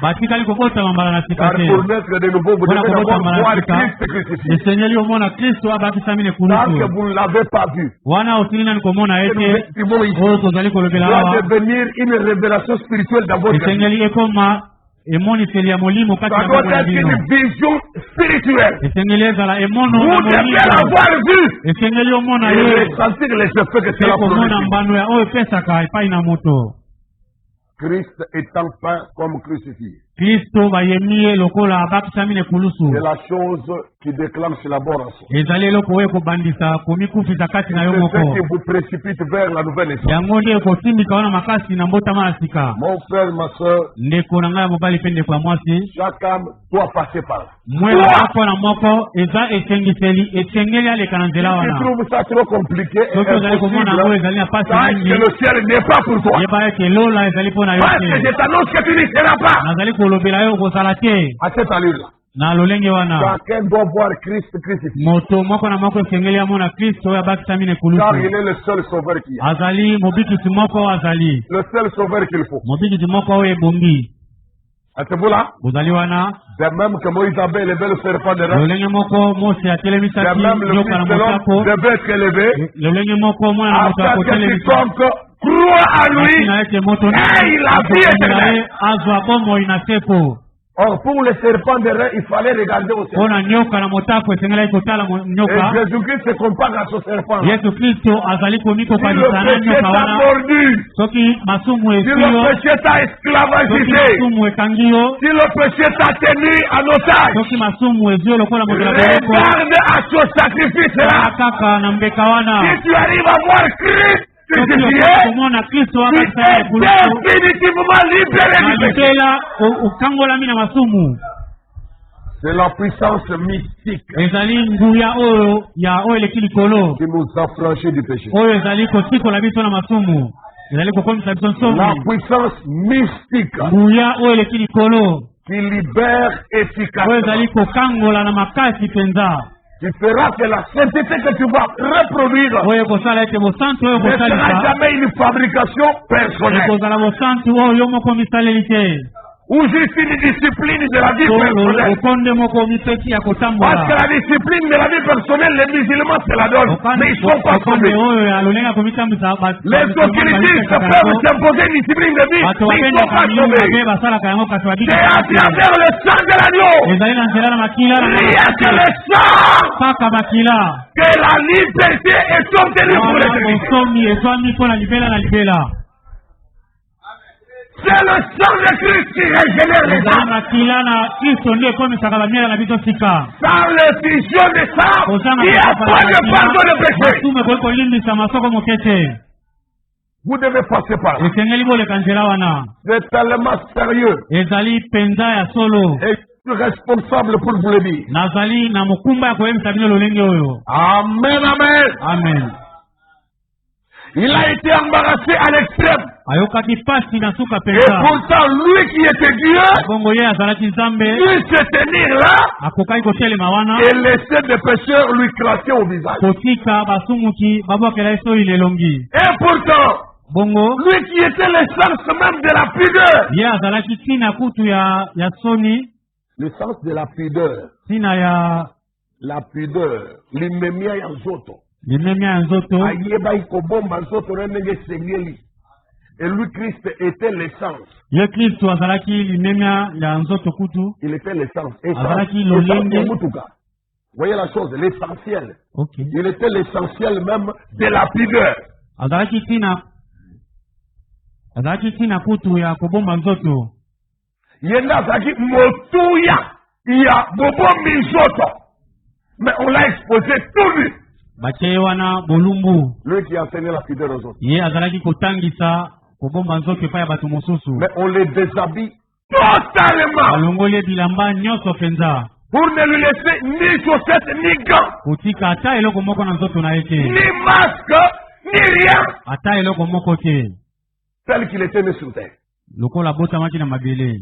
batikali kobotama mbala na sika Car te. pour naître de nouveau, vous mpona devez d'abord kobotama na voir sika Christ crucifié. esengeli omona kristo abakisami Tant nekulusu que vous ne l'avez pas vu, wana osili nani komona et nous ete estimons ici, oyo tozali kolobela doit awa devenir une révélation spirituelle dans votre vie. esengeli ekoma emoniseli ya molimo kati Ça na doit bango na être bino, une vision spirituelle. esengeli ezala emono Vous na devez molimo, l'avoir vu esengeli omona et ye ressentir les effets que mpe cela komona produit. mbano ya oyo epesaka epai na moto. Christ est enfin comme crucifié. kristo bayemi ye lokola abakisami nekulusu, C'est la chose qui déclenche la mort en soi. ezali eloko oyo ekobandisa komikufisa kati na yo C'est ce moko, qui vous précipite vers la nouvelle naissance. yango nde ekotindika wana makasi na mbotama na sika. Mon frère, ma soeur, ndeko na ngai ya mobali mpe ndeko ya mwasi, chaque âme doit passer par là. mwela moko na moko eza esengiseli esengeli aleka na nzela Si tu wana. trouves ça trop compliqué et soki ozali komona yango impossible, ezali na pasi sache mingi, que le ciel n'est pas pour toi. yeba ete lola ezali mpo na yo Parce que je te. t'annonce que tu n'y seras pas. nazali kolobela yo kozala te À cette allure-là, na lolenge wana. chacun doit voir Christ crucifié. moto moko na moko esengeli amona kristo oyo abakisami Car nekulusu, il est le seul sauveur qui y a. azali mobikisi moko oyo azali Le seul sauveur qu'il faut. mobikisi moko oyo ebongi. Êtes-vous là? bozali wana De même que Moïse avait élevé le serpent de Ram, lolenge moko mose de atelemisaki même le nyoka na Fils de l'homme motako, devait être élevé, lolenge moko mwana na moto afin que akotelemisa quiconque croit à lui. na ete moto Hey, la vie éternelle. ye azwa bomoi na seko. Or, pour le serpent de Ram, il fallait regarder au serpent. mpona nyoka na motako esengelaki kotala Et nyoka. Jésus-Christ se compare à ce serpent. yesu kristo azali Si komikokanisa le na péché nyoka t'a wana. mordu, soki masumu si esi le yo, péché t'a soki esclavagisé, masumu ekangi yo, si le péché t'a tenu en otage, soki masumu ezwi yo lokola moto na boloko, regarde à ce sacrifice-là. tala kaka na mbeka wana. Si tu arrives à voir Christ soki crucifié, okoki komona kristo tu abakisa es ekulusu, définitivement libéré na du péché. libela okangolami na masumu. C'est la puissance mystique ezali nguya oyo ya oyo eleki likolo, qui nous a franchis du péché. oyo ezali kotikola biso na masumu, ezali kokomisa biso La nsomi. puissance mystique nguya oyo eleki likolo, qui libère oyo efficacement, ezali kokangola na makasi mpenza, qui fera que la sainteté que tu vas reproduire oyo ekosala ete bosantu oyo ne sera kosalisa jamais une fabrication personnelle ekozala bosantu oyo yo moko misaleli te, ou juste une discipline de la vie to personnelle. okonde moko mipesi ya Parce que kotambola. la discipline de la vie personnelle, les musulmans se la donnent, mais ils ne sont pas okonde sauvés. oyo ya lolenga komitambisa Les occultistes peuvent s'imposer une discipline de vie, bato mais ils ne sont babendaka pas miyunga sauvés. mpe basalaka yango kasi C'est à babikaka te. travers le sang de l'agneau, ezali na nzela na makila na rien que makasi, le sang, kaka makila que la liberté est obtenue pour wana l'éternité. bosomi ezwami mpo na libela na libela. C'est le sang de Christ qui régénère les ezali âmes. makila na kristo nde ekomisaka bamiela na biso sika. Sans l'effusion de sang, kozanga il n'y a pas de pardon de péché. masumu ekoki kolimbisama soko moke te. Vous devez passer par là. esengeli boleka nzela wana, C'est tellement sérieux ezali mpenza ya solo. et je suis responsable pour vous le dire. nazali na mokumba ya koyebisa bino lolenge oyo. Amen, amen. Amen. Il a été embarrassé à l'extrême. ayokaki pasi na suka Et penza pourtant, lui qui était Dieu, bongo ye azalaki nzambe il se tenir là akokaki kotelema wana et laisser des pécheurs lui cracher au visage. kotika basumuki babwakela ye soyi lelongi Et pourtant, bongo lui qui était l'essence même de la pudeur. ye azalaki ntina kutu ya soni L'essence de la pudeur. ntina ya La pudeur. Limemia ya nzoto. limemia ya nzoto Ayeba ikobomba nzoto renenge sengeli. Et lui, Christ était l'essence. ye kristu azalaki limemia ya nzoto kutu Il était l'essence. Azalaki Essence lolenge. ya mutuka. Voyez la chose, l'essentiel. okay. Il était l'essentiel même de la pudeur. azalaki ntina kutu ya kobomba nzoto Yenda azalaki motuya ya bobombi nzoto. Mais on l'a exposé tout nu. batie ye wana bolumbu Lui qui a enseigné la pudeur aux autres. ye azalaki kotangisa kobomba nzoto epai ya bato mosusu Mais on les déshabille totalement. balongoli ye bilamba nyonso mpenza Pour ne lui laisser ni chaussettes, ni gants, kotika ata eloko moko na nzoto na ye te ni masque, ni rien. ata eloko moko te Tel qu'il était né sur terre. lokola abotamaki na mabele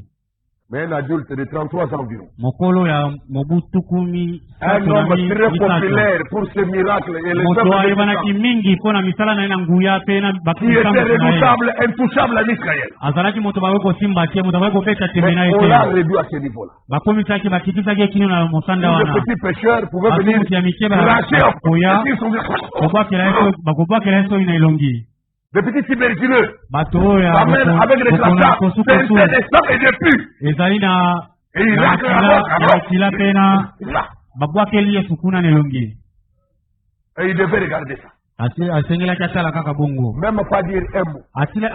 Mais un adulte de 33 ans environ. mokolo ya mobu tukumi Un homme très populaire pour ses miracles et les moto œuvres de ayebanaki Satan, mingi mpo na misala na ye na nguya mpe na qui était redoutable, intouchable en Israël. azalaki moto bakoki kosimba te moto bakoki kobeta tembe na ye Mais on l'a te réduit à ce niveau-là. bakomisaki bakitisaki ye kino na mosanda Les wana petits pécheurs pouvaient venir basukuti ya mike cracher bakoya en bakobwakela ye soki na elongi des petits tuberculeux. bato oyo Amène avec des classes. C'est des sangs et des pus. ezali na Et il racle la makila mpe na Là. babwakeli yesu kuna na elongi Et il devait regarder ça. asengelaki atala kaka bongo Même pas dire un mot.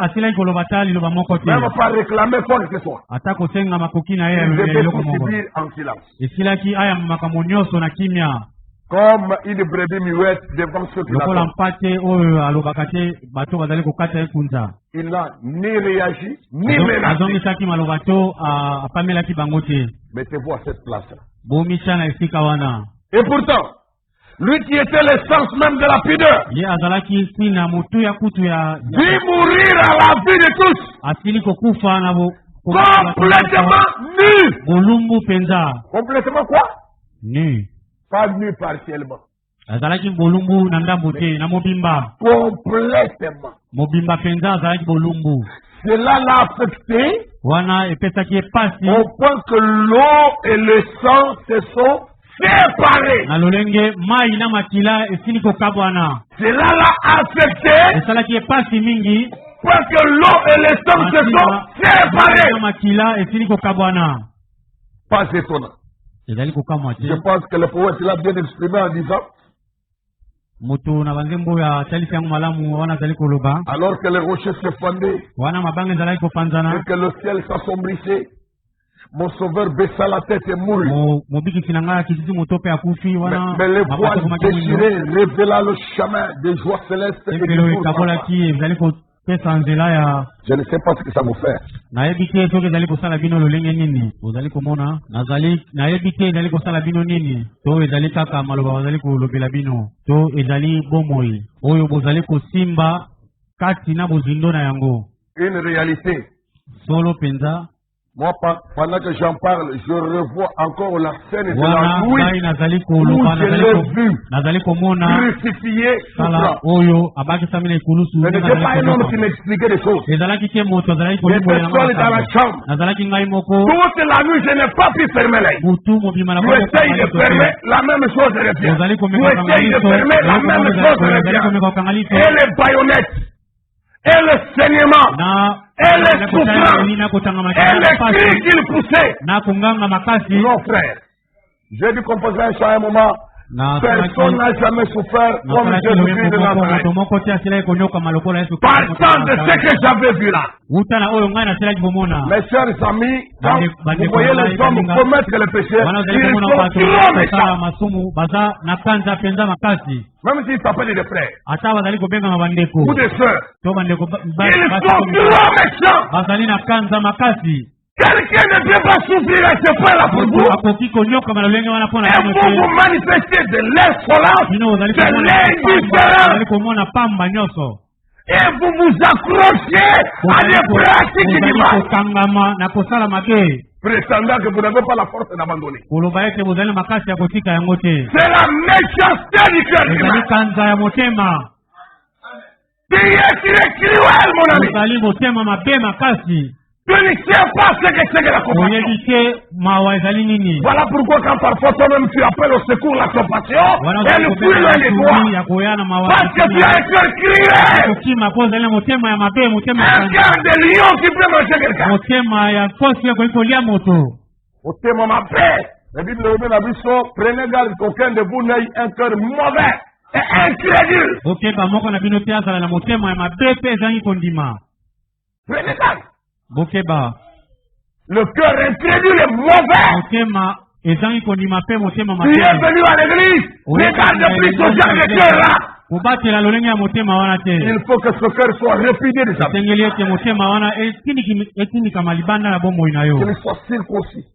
asilaki koloba ta liloba moko te Même pas réclamer quoi que ce soit. ata kosenga makoki na ye Il ya devait eloko tout moko subir en silence. esilaki ayamba makambo nyonso na kimia Comme une brebis muette devant ceux qui lokola l'attendent. mpate oyo alobaka te bato bazali kokata ye kunza Il n'a ni réagi, ni menacé. azongisaki maloba to apamelaki bango te Mettez-vous à cette place-là. bomisa na esika wana Et pourtant, lui qui était l'essence même de la pudeur, ye azalaki ntina motu ya kutu ya dit mourir à la vue de tous, asili kokufa na complètement nu. bolumbu mpenza Complètement quoi? nu Pas nu partiellement. azalaki bolumbu na ndambo te na mobimba Complètement. mobimba mpenza azalaki bolumbu Cela l'a affecté wana epesaki ye pasi au point que l'eau et le sang se sont séparés. na lolenge mai na makila esili kokabwana Cela l'a affecté esalaki ye pasi mingi au point que l'eau et le sang se sont na séparés. makila esili kokabwana Pas étonnant. ezali kokamwa te Je pense que le poète l'a bien exprimé en disant, moto na banzembo oyo atalisi yango malamu wana azali koloba alors que les rochers se fondaient wana mabanga ezalaki kopanzana et que le ciel s'assombrissait, mon sauveur baissa la tête et mourut. mobikisi na ngai akitisi moto mpe akufi wana Mais les mapato voiles ekomaki mwindo déchirées révéla le chemin des joies célestes et du tempelo jour sans fin. ekabolaki ezali kopesa nzela ya Je ne sais pas ce que ça vous fait. nayebi te soki ezali kosala bino lolenge nini ozali komona nayebi te ezali kosala bino nini to ezali kaka maloba bazali kolobela bino to ezali bomoi oyo bozali kosimba kati na bozindo na yango Une réalité. solo mpenza Moi, pendant que j'en parle, je revois encore la scène de la wana nuit ngai nazali où koloba je l'ai vu nazali komona crucifié kala souffrant. oyo abakisami na ekulusu Ce n'était pas un homme qui m'expliquait des choses. ezalaki te moto azalaki J'étais seul dans la chambre. nazalaki ngai moko Toute la nuit, je n'ai pas pu fermer l'œil. butu mobima na Tu essayes de fermer, la même chose revient. ozali Tu komeka okanga essayes de liso fermer, la même chose ozali revient. komeka okanga liso Et les baïonnettes, et le saignement, na et les souffrances, na kotanga et les makasi cris qu'il poussait. na konganga makasi Non, frère. J'ai dû composer un chant à un moment. na Personne n'a jamais souffert comme Jésus-Christ de Nazareth. moto moko te asilaki konyokwama lokola yesu Partant de ce que j'avais vu là. wuta na oyo ngai nasilaki komona Mes chers amis, quand Bande- vous voyez les hommes commettre le péché, wana ozali ils komona sont bato trop basala méchants. masumu baza na kanza mpenza makasi Même s'ils s'appellent des frères ata bazali kobengama bandeko ou des sœurs. to bandeko Ils sont trop méchants. bazali na kanza makasi Quelqu'un ne peut pas souffrir à ce point-là pour vous. akoki konyokama na lolenge wana mpo na Et bino vous te vous manifestez de l'insolence, bino ozali de komona l'indifférence. komona pamba nyonso et vous vous accrochez à des pratiques du mal, prétendant que vous n'avez pas la force d'abandonner. C'est la méchanceté du cœur humain. Tu es cruel, mon ami. Tu ne sais pas ce que c'est que la compassion. Voilà pourquoi quand parfois toi-même tu appelles au secours la compassion, elle fuit loin de toi. Parce que tu as un cœur cruel. Un cœur de lion qui peut manger quelqu'un. Motema ma paix. La Bible dit la Bible, prenez garde qu'aucun de vous n'ait un cœur mauvais et incrédule. Prenez garde. Le cœur incrédule est mauvais. Tu es venu à l'église. Regarde plus ce genre de cœur là. Il faut que ce cœur soit répudé de sa vie. Qu'il soit circoncis.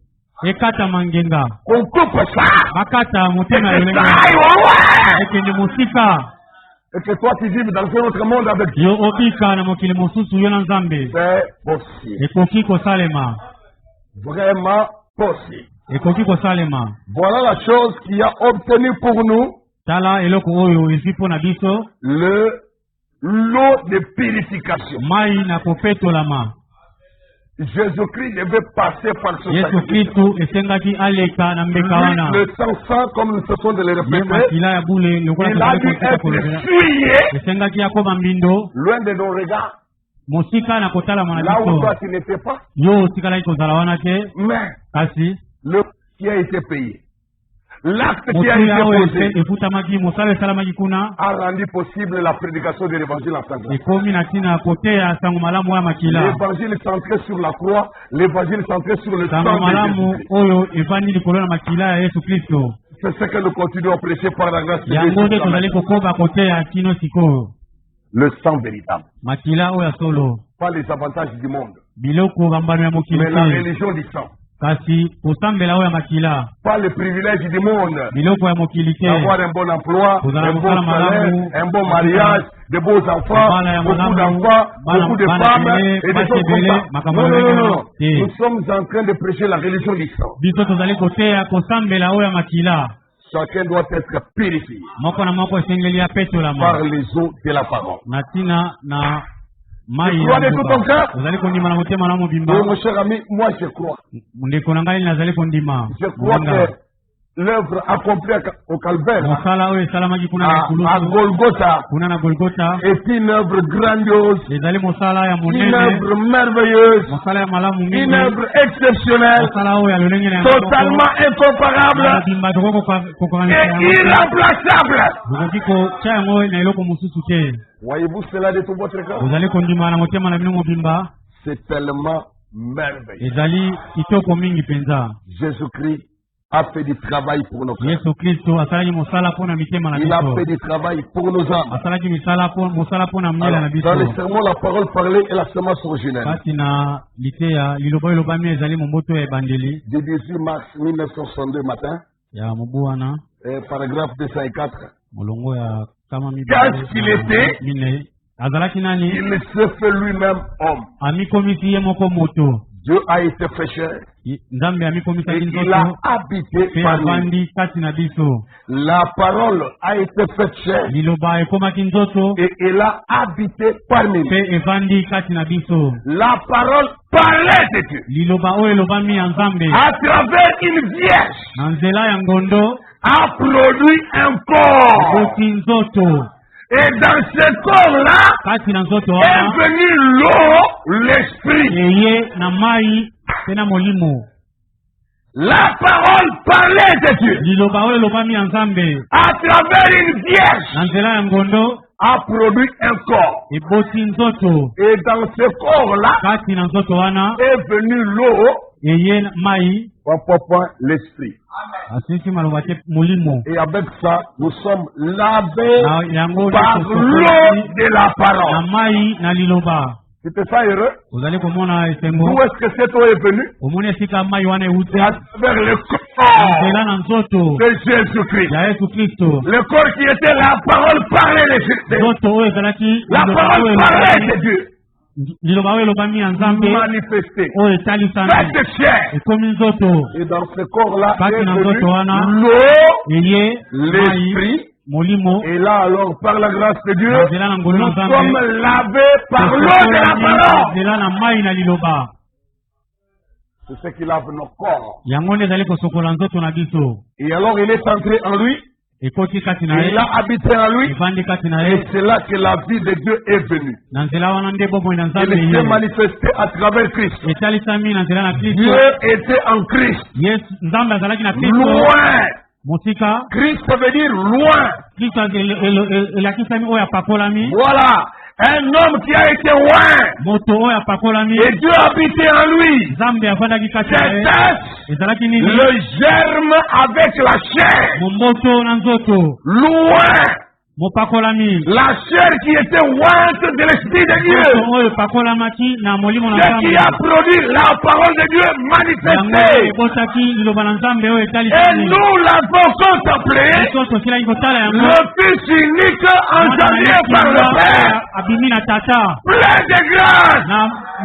Qu'on coupe ça. Et que toi tu vives dans un autre monde avec Dieu. C'est possible. Vraiment possible. Voilà la chose qui a obtenu pour nous l'eau de purification. Jésus-Christ devait passer par ce sacrifice. Le sang, comme nous faisons de le répéter, il a dû être fuyé loin de nos regards. Là où toi tu n'étais pas. Mais le qui a été payé. L'acte qui a été posé a rendu possible la prédication de l'évangile en sanglant. L'évangile centré sur la croix, l'évangile centré sur le sang de Jésus. C'est ce que nous continuons à prêcher par la grâce de Dieu. Le sang véritable. Pas les avantages du monde, mais la religion du sang. Pas le privilège du monde, d'avoir un bon emploi, un bon salaire, un bon mariage, de beaux enfants, beaucoup d'enfants, beaucoup de femmes et des choses comme ça. Non. Nous sommes en train de prêcher la religion du sang. Chacun doit être purifié par les eaux de la parole. Tu crois de tout ton cœur? Oui, mon cher ami, moi je crois. Je crois que l'œuvre accomplie au Calvaire, à Golgotha, est une œuvre grandiose, une œuvre merveilleuse, une œuvre exceptionnelle, totalement incomparable et irremplaçable. Voyez-vous cela de tout votre cœur? C'est tellement merveilleux. Jésus-Christ a fait du travail pour nos cœurs. Il a fait du travail pour nos âmes. Alors, dans le sermon, la parole parlée est la semence originelle. Du 18 mars 1962 matin, paragraphe 204. Qu'est-ce qu'il était? Il se fait lui-même homme. Dieu a été pécheur. Et il a habité parmi nous. La parole a été faite chair. Et elle a habité parmi nous. La parole parlait de Dieu. À travers une vierge. A produit un corps. Et dans ce corps-là est venu l'eau, l'esprit. La parole parlait de Dieu. À travers une vierge a produit un corps. Et dans ce corps-là est venu l'eau, l'esprit. Et avec ça, nous sommes lavés par l'eau de la parole. Tu te sens heureux? ozali komona esengo D'où est-ce que cette eau est venue? omoni esika mai wana C'est euti à travers le corps nzela na nzoto de Jésus-Christ. ya yesu kristo Le corps qui était la parole parlée de Jésus. nzoto oyo ezalaki La parole parlée de Dieu. liloba oyo elobami ya nzambe Manifestée. oyo etalisami Faites chair. ekomi nzoto Et dans ce corps-là kati est na venu nzoto wana l'eau, eye mai l'esprit. molimo Et là, alors, par la grâce de Dieu, na nzela na ngolu na nous nzambe sommes lavés par l'eau de la parole. nzela na mai na liloba C'est ce qui lave nos corps. yango nde ezali kosokola nzoto na biso Et alors, il est entré en lui, ekoti kati na il ye a habité en lui, evandi kati na et ye c'est là que la vie de Dieu est venue. na nzela wana nde bomoi na Il nzambe s'est ye manifesté à travers Christ. etalisami na nzela na kristo Dieu était en Christ, yesu nzambe azalaki na kristo loin. mosika Christ veut dire loin. kristo elakisami oyo apakolami Voilà, un homme qui a été loin. moto oyo apakolami Et Dieu habitait en lui. nzambe avandaki kati na ye C'était ezalaki nini le germe avec la chair. momboto na nzoto Loin. mopakolami La chair qui était ointe de l'Esprit de Dieu. moto oyo epakolamaki na molimo na Ce qui nzambe a produit la parole de Dieu yango manifestée. ebotaki liloba na nzambe oyo Et etalisami nous l'avons contemplé, biso tosilaki kotala yango le Fils unique engendré par le Père, abimi na tata plein de grâce.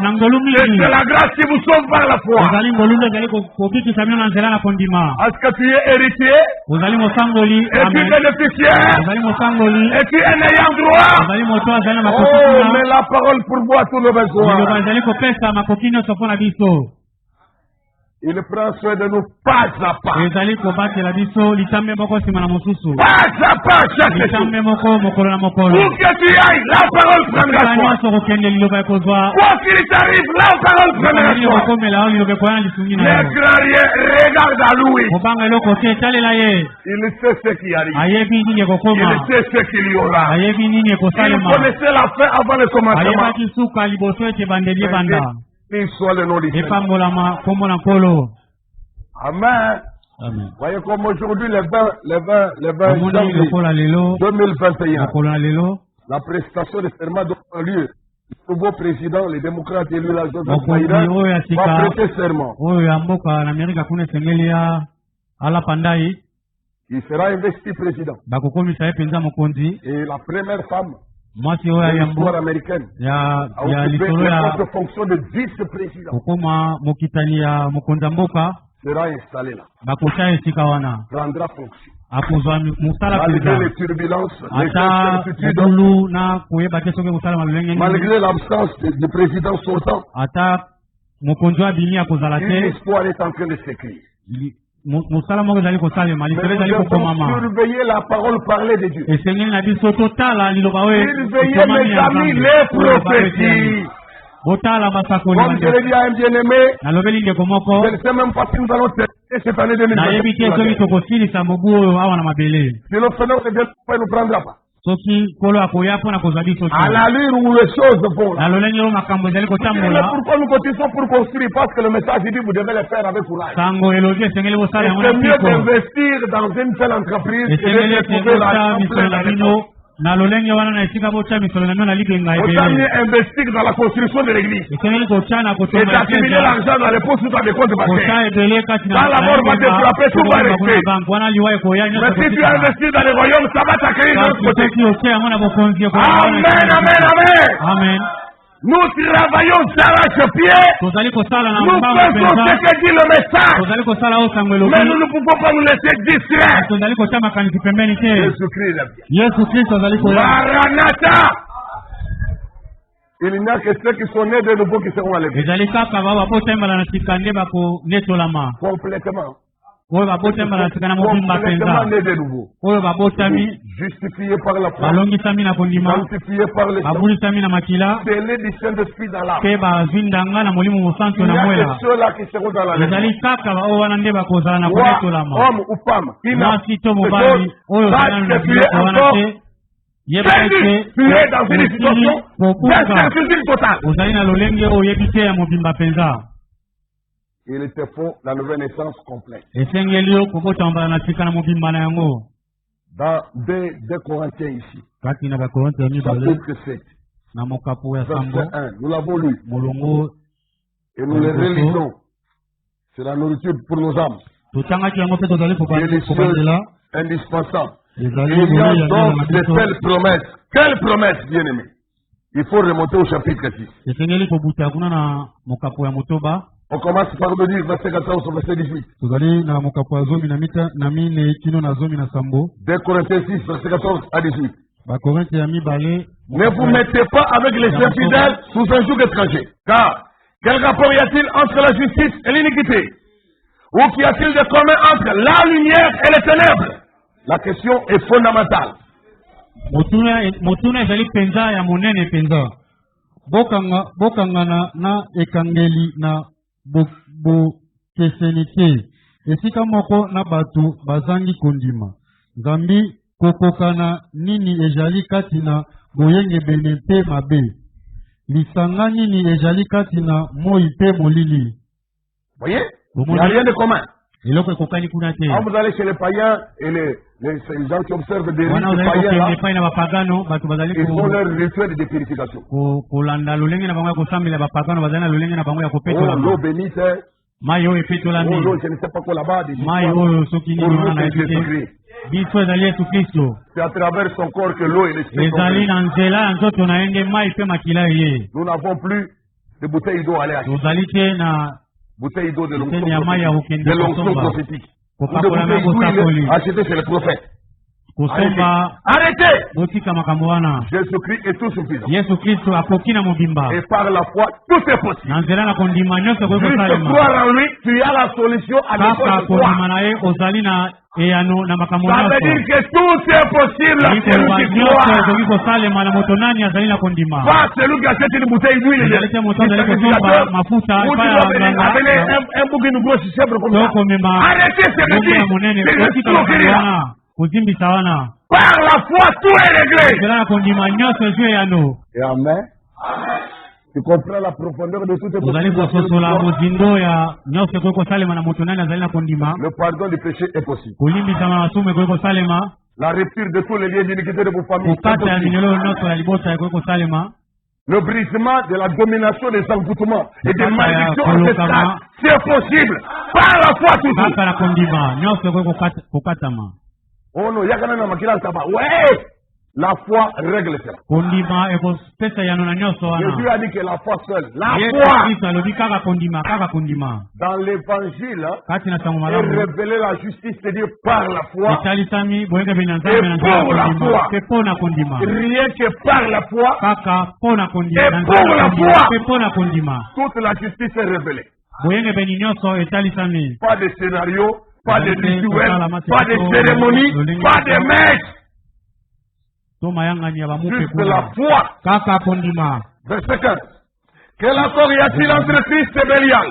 na ngolu Et mingi c'est la grâce qui vous sauve par la foi. ozali ngolu nde ezali kobikisa bino na nzela na kondima Est-ce que tu es héritier? ozali mosangoli Es-tu amen bénéficiaire? ozali mosangoli Es-tu un ayant droit? ozali moto azali na Oh, makoki mais la parole pourvoit tous nos liloba besoins. ezali kopesa makoki nyonso mpo na biso Il prend soin de nous pas à pas. ezali kobatela biso litambe moko nsima na mosusu Pas à pas chaque jour. litambe moko mokolo na mokolo Où que tu ailles, la parole prendra kala soin. nyonso kokende liloba ekozwa Quoi qu'il t'arrive, la parole prendra nini soin. kokomela oyo liloba ekoya na lisungi na Les yo grands regarde à lui. kobanga eloko te etalela ye Il sait ce qui arrive. ayebi nini Il ekokoma sait ce qu'il y aura. ayebi nini Il ekosalema connaissait la fin avant le commencement. ayebaki suka liboso ete bandeli ebanda Il soit le nom du Seigneur. epambolama kombo na nkolo Amen. amen Voyez comme aujourd'hui, le 20 omoni janvier lokola lelo 2021, mokolo na lelo la prestation de serment aura lieu. Le nouveau président, les démocrates élus, la Joseph mokonzi Biden, oyo ya va sika prêter serment. oyo ya mboka na amerika kuna esengeli ya alapa ndai Il sera investi président. bakokomisa ye mpenza mokonzi Et la première femme mwasi oyo de ya l'histoire yambo américaine ya a ya occupé lisolo les ya hautes fonctions de vice-président kokoma mokitani ya mokonzi ya mboka sera installé là, bakotya esika wana prendra fonction. akozwa mosala Malgré mpenza les turbulences, les ata incertitudes, mobulu na koyeba te soki kosalama lolenge nini malgré l'absence du président sortant, ata mokonzi oyo abimi akozala une te histoire est en train de s'écrire. mosala moko ezali kosalema Mais lisolo nous ezali devons kokomama surveiller la parole parlée de Dieu. esengeli na biso totala liloba oyo Surveillez, ekomami mes ya amis, Nzambe. les Oyo ekomami ya prophéties. botala basakoli Comme je l'ai dit à un bien-aimé, nalobeli ndeko moko je ne sais même pas si nous allons terminer cette année nayebi te soki 2020. tokosilisa mobu oyo awa na mabele Si le Seigneur ne vient pas, il ne nous prendra pas. soki nkolo akoya mpo na kozwa biso À te l'allure où les choses vont là. na lolenge oyo makambo ezali Mais kotambola pourquoi nous continuons pour construire? Parce que le message dit vous devez le faire avec courage. sango elobi esengeli bosala Et yango c'est na mieux mpiko d'investir dans une telle entreprise et esengeli de ete trouver bota l'argent misolo plein na dans les bino poches. na lolenge wana na esika botya misolo na bino na libenga Autant ebele mieux investir dans la construction de l'église esengeli kotya na et kotonga d'accumuler ekeza l'argent dans les poches ou dans les comptes bancaires. kotya ebele kati Quand la mort va te frapper, tout va rester. banke wana liwa ekoya nyonso Mais si tu kotikala. investis dans les royaumes, ça va t'accueillir de l'autre kasi côté. soki otya yango na bokonzi Amen, amen, amen. amen Nous travaillons d'arrache-pied. tozali kosala na Nous mbango faisons ce mpenza que dit le message. tozali kosala oyo sango Mais elobi nous ne pouvons pas nous laisser distraire. tozali kotya makanisi pembeni te Jésus-Christ est bien. yesu kristo azali koya Maranatha. Il n'y a que ceux qui sont nés de nouveau qui seront à l'église. ezali kaka bao babotembala na sika nde bakonetolama Complètement. oyo babotembala na sika na mobimba Complètement mpenza nés de nouveau. oyo babotami Justifiés par la foi. balongisami na kondima Sanctifiés par le sang. babulisami na makila Scellés du Saint-Esprit dans l'âme. mpe bazwi ndanga na molimo mosantu Il n'y na a mwela que ceux-là qui seront dans la maison. ezali kaka bao wana nde bakozala na Roi, konetolama homme ou femme, qui n'a mwasi to que mobali oyo chose, ozali na sache que tu es biloko wana encore te yeba perdu. ete Tu es dans une situation kokufa d'incertitude totale. ozali na lolenge oyo oyebi te ya mobimba mpenza Il te faut la nouvelle naissance complète. esengeli yo kobotambala na sika na mobimba na yango Dans 2 Corinthiens ici, kati na bakorinte ya mibale chapitre 7. na mokapo ya Verset sambo 1. Nous l'avons lu. molongo Et nous les relisons. C'est la nourriture pour nos âmes. totangaki yango mpe tozali kobandela Indispensable. ezali Il y boye a ya donc na de biso telles promesses. Quelles promesses, bien-aimés? Il faut remonter au chapitre 6. esengeli kobuta kuna na mokapo ya motoba. On commence par le dire, verset 14 au verset 18. tozali na mokapo ya zomi na mine kino na zomi na sambo 2 Corinthiens 6, verset 14 à 18. bakorinthe ya mibale. Ne vous mettez pas avec les infidèles sous un joug étranger. Car, quel rapport y a-t-il entre la justice et l'iniquité? Ou qu'y a-t-il de commun entre la lumière et les ténèbres? La question est fondamentale. motuna ezali penza ya monene penza. bokangana na ekangeli na bokeseni te. esika moko na bato bazangi kondima. nzambi kokokana nini ezali kati na boyengebene mpe mabe. lisanga nini ezali kati na moi mpe molili. Voyez? Il n'y a rien de commun. eloko ekokani kuna te. Quand vous allez chez les païens et les gens qui observent des rites wana ozali païens, kokende là, epai na bapagano bato bazali ils font leur rituel de purification. kolanda lolenge na bango ya kosambela bapagano bazali na lolenge na bango ya Oh, kopetolama. l'eau bénite, mai oyo oh, epetolami. l'eau, je ne sais pas quoi là-bas, des mai histoires. oyo soki nini Pour nous, wana c'est nayebi te. Jésus-Christ. biso ezali yesu kristo. C'est à travers son corps que l'eau et l'esprit sont ezali créés. na nzela ya nzoto na ye nde mai mpe makila eye. Nous n'avons plus de bouteilles d'eau à aller acheter. tozali te na Bouteilles d'eau de l'onction Tene ya mai ya prophétique. kokende De l'onction kosomba. prophétique. Ou de kopakola na bouteilles kosakoli. d'huile achetées chez les prophètes. kosomba Arrêtez! botika makambo wana. Jésus-Christ est tout suffisant. yesu kristo akoki na mobimba. Et par la foi, tout est possible. na nzela na kondima nyonso ekoki Juste kosalema. croire en lui, tu as la solution à kaka l'école de kondima foi. na ye ozali na eyano na makambo Ça veut dire nyonso. que tout est possible à koloba celui qui nyonso ekoki croit. kosalema na moto nani azali na kondima. Pas celui qui achète une bouteille d'huile. ezali te moto azali kosomba mafuta Ou tu epai dois venir ya amener nganga un bouquet de gros chèvre comme ça. tokomema Arrêtez ce bongo ya monene métier. otika makambo wana kozimbisa wana. Par la foi, tout est réglé. nzela na kondima nyonso ezwi eyano. Et amen. Tu comprends la profondeur de toutes les ozali kososola mozindo ya nyonso ekoki kosalema na moto nani azali na kondima. Le pardon du péché est possible. kolimbisama na masumu ekoki kosalema. La rupture de tous les liens d'iniquité de vos familles est kokata ya possible. minyororo nyonso ya libota ekoki kosalema. Le brisement de la domination des envoûtements et des Kokata ya malédictions kolokama. ancestrales, c'est possible. Par la foi toujours. kaka na kondima nyonso ekoki kokatama. Oh non, yakana na makila ntaba. Ouais! La foi règle cela. kondima ekopesa yano na nyonso Jésus wana. a dit que la foi seule, la yesu foi kristo alobi kaka kondima kaka kondima. dans l'évangile kati na sango est malamu révélée la justice, c'est-à-dire par la foi. etalisami boyekebe na nzambe na Et nzela pour ya la kondima foi. mpe mpo na kondima. Rien que par la foi, kaka mpo na kondima Et na pour nzela la ya kondima foi. mpe mpo na kondima. toute la justice est révélée. boyengebeni nyonso etalisami. Pas de scénario, pas de Révélé, rituel, total, pas de amateur, cérémonie, le pas de messe. to mayangani ya bamupe Juste la kuna foi. kaka kondima. Verset 15. Quel accord y a-t-il entre Christ et Bélial?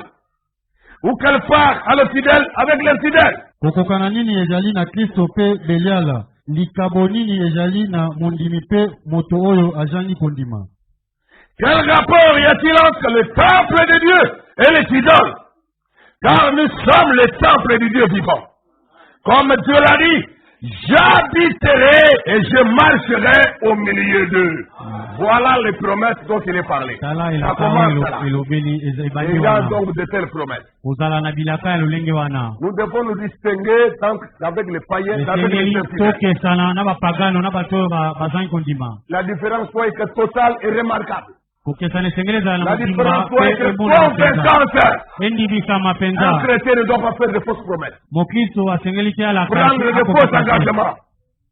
Ou quelle part a le fidèle avec l'infidèle? kokokana nini ezali na kristo mpe beliala. likabo nini ezali na mondimi mpe moto oyo azangi kondima. Quel rapport y a-t-il entre le temple de Dieu et les idoles? Car nous sommes le temple du Dieu vivant. Comme Dieu l'a dit, j'habiterai et je marcherai au milieu d'eux. Voilà les promesses dont il est parlé. tala Ça elaka commence oyo là. elobeli ebandi Il y a wana. donc de telles promesses. kozala na bilaka ya lolenge wana. Nous devons nous distinguer donc avec les païens, avec les esengeli infidèles. tokesana na bapagano na bato oyo bazangi kondima. La différence soit que totale et remarquable. kokesana esengeli ezala na La motimba différence mpe soit que ebonda mpenza. convaincante. endibisama Un mpenza. chrétien ne doit pas faire de fausses promesses. mokristo asengeli te alaka Prendre de faux engagements.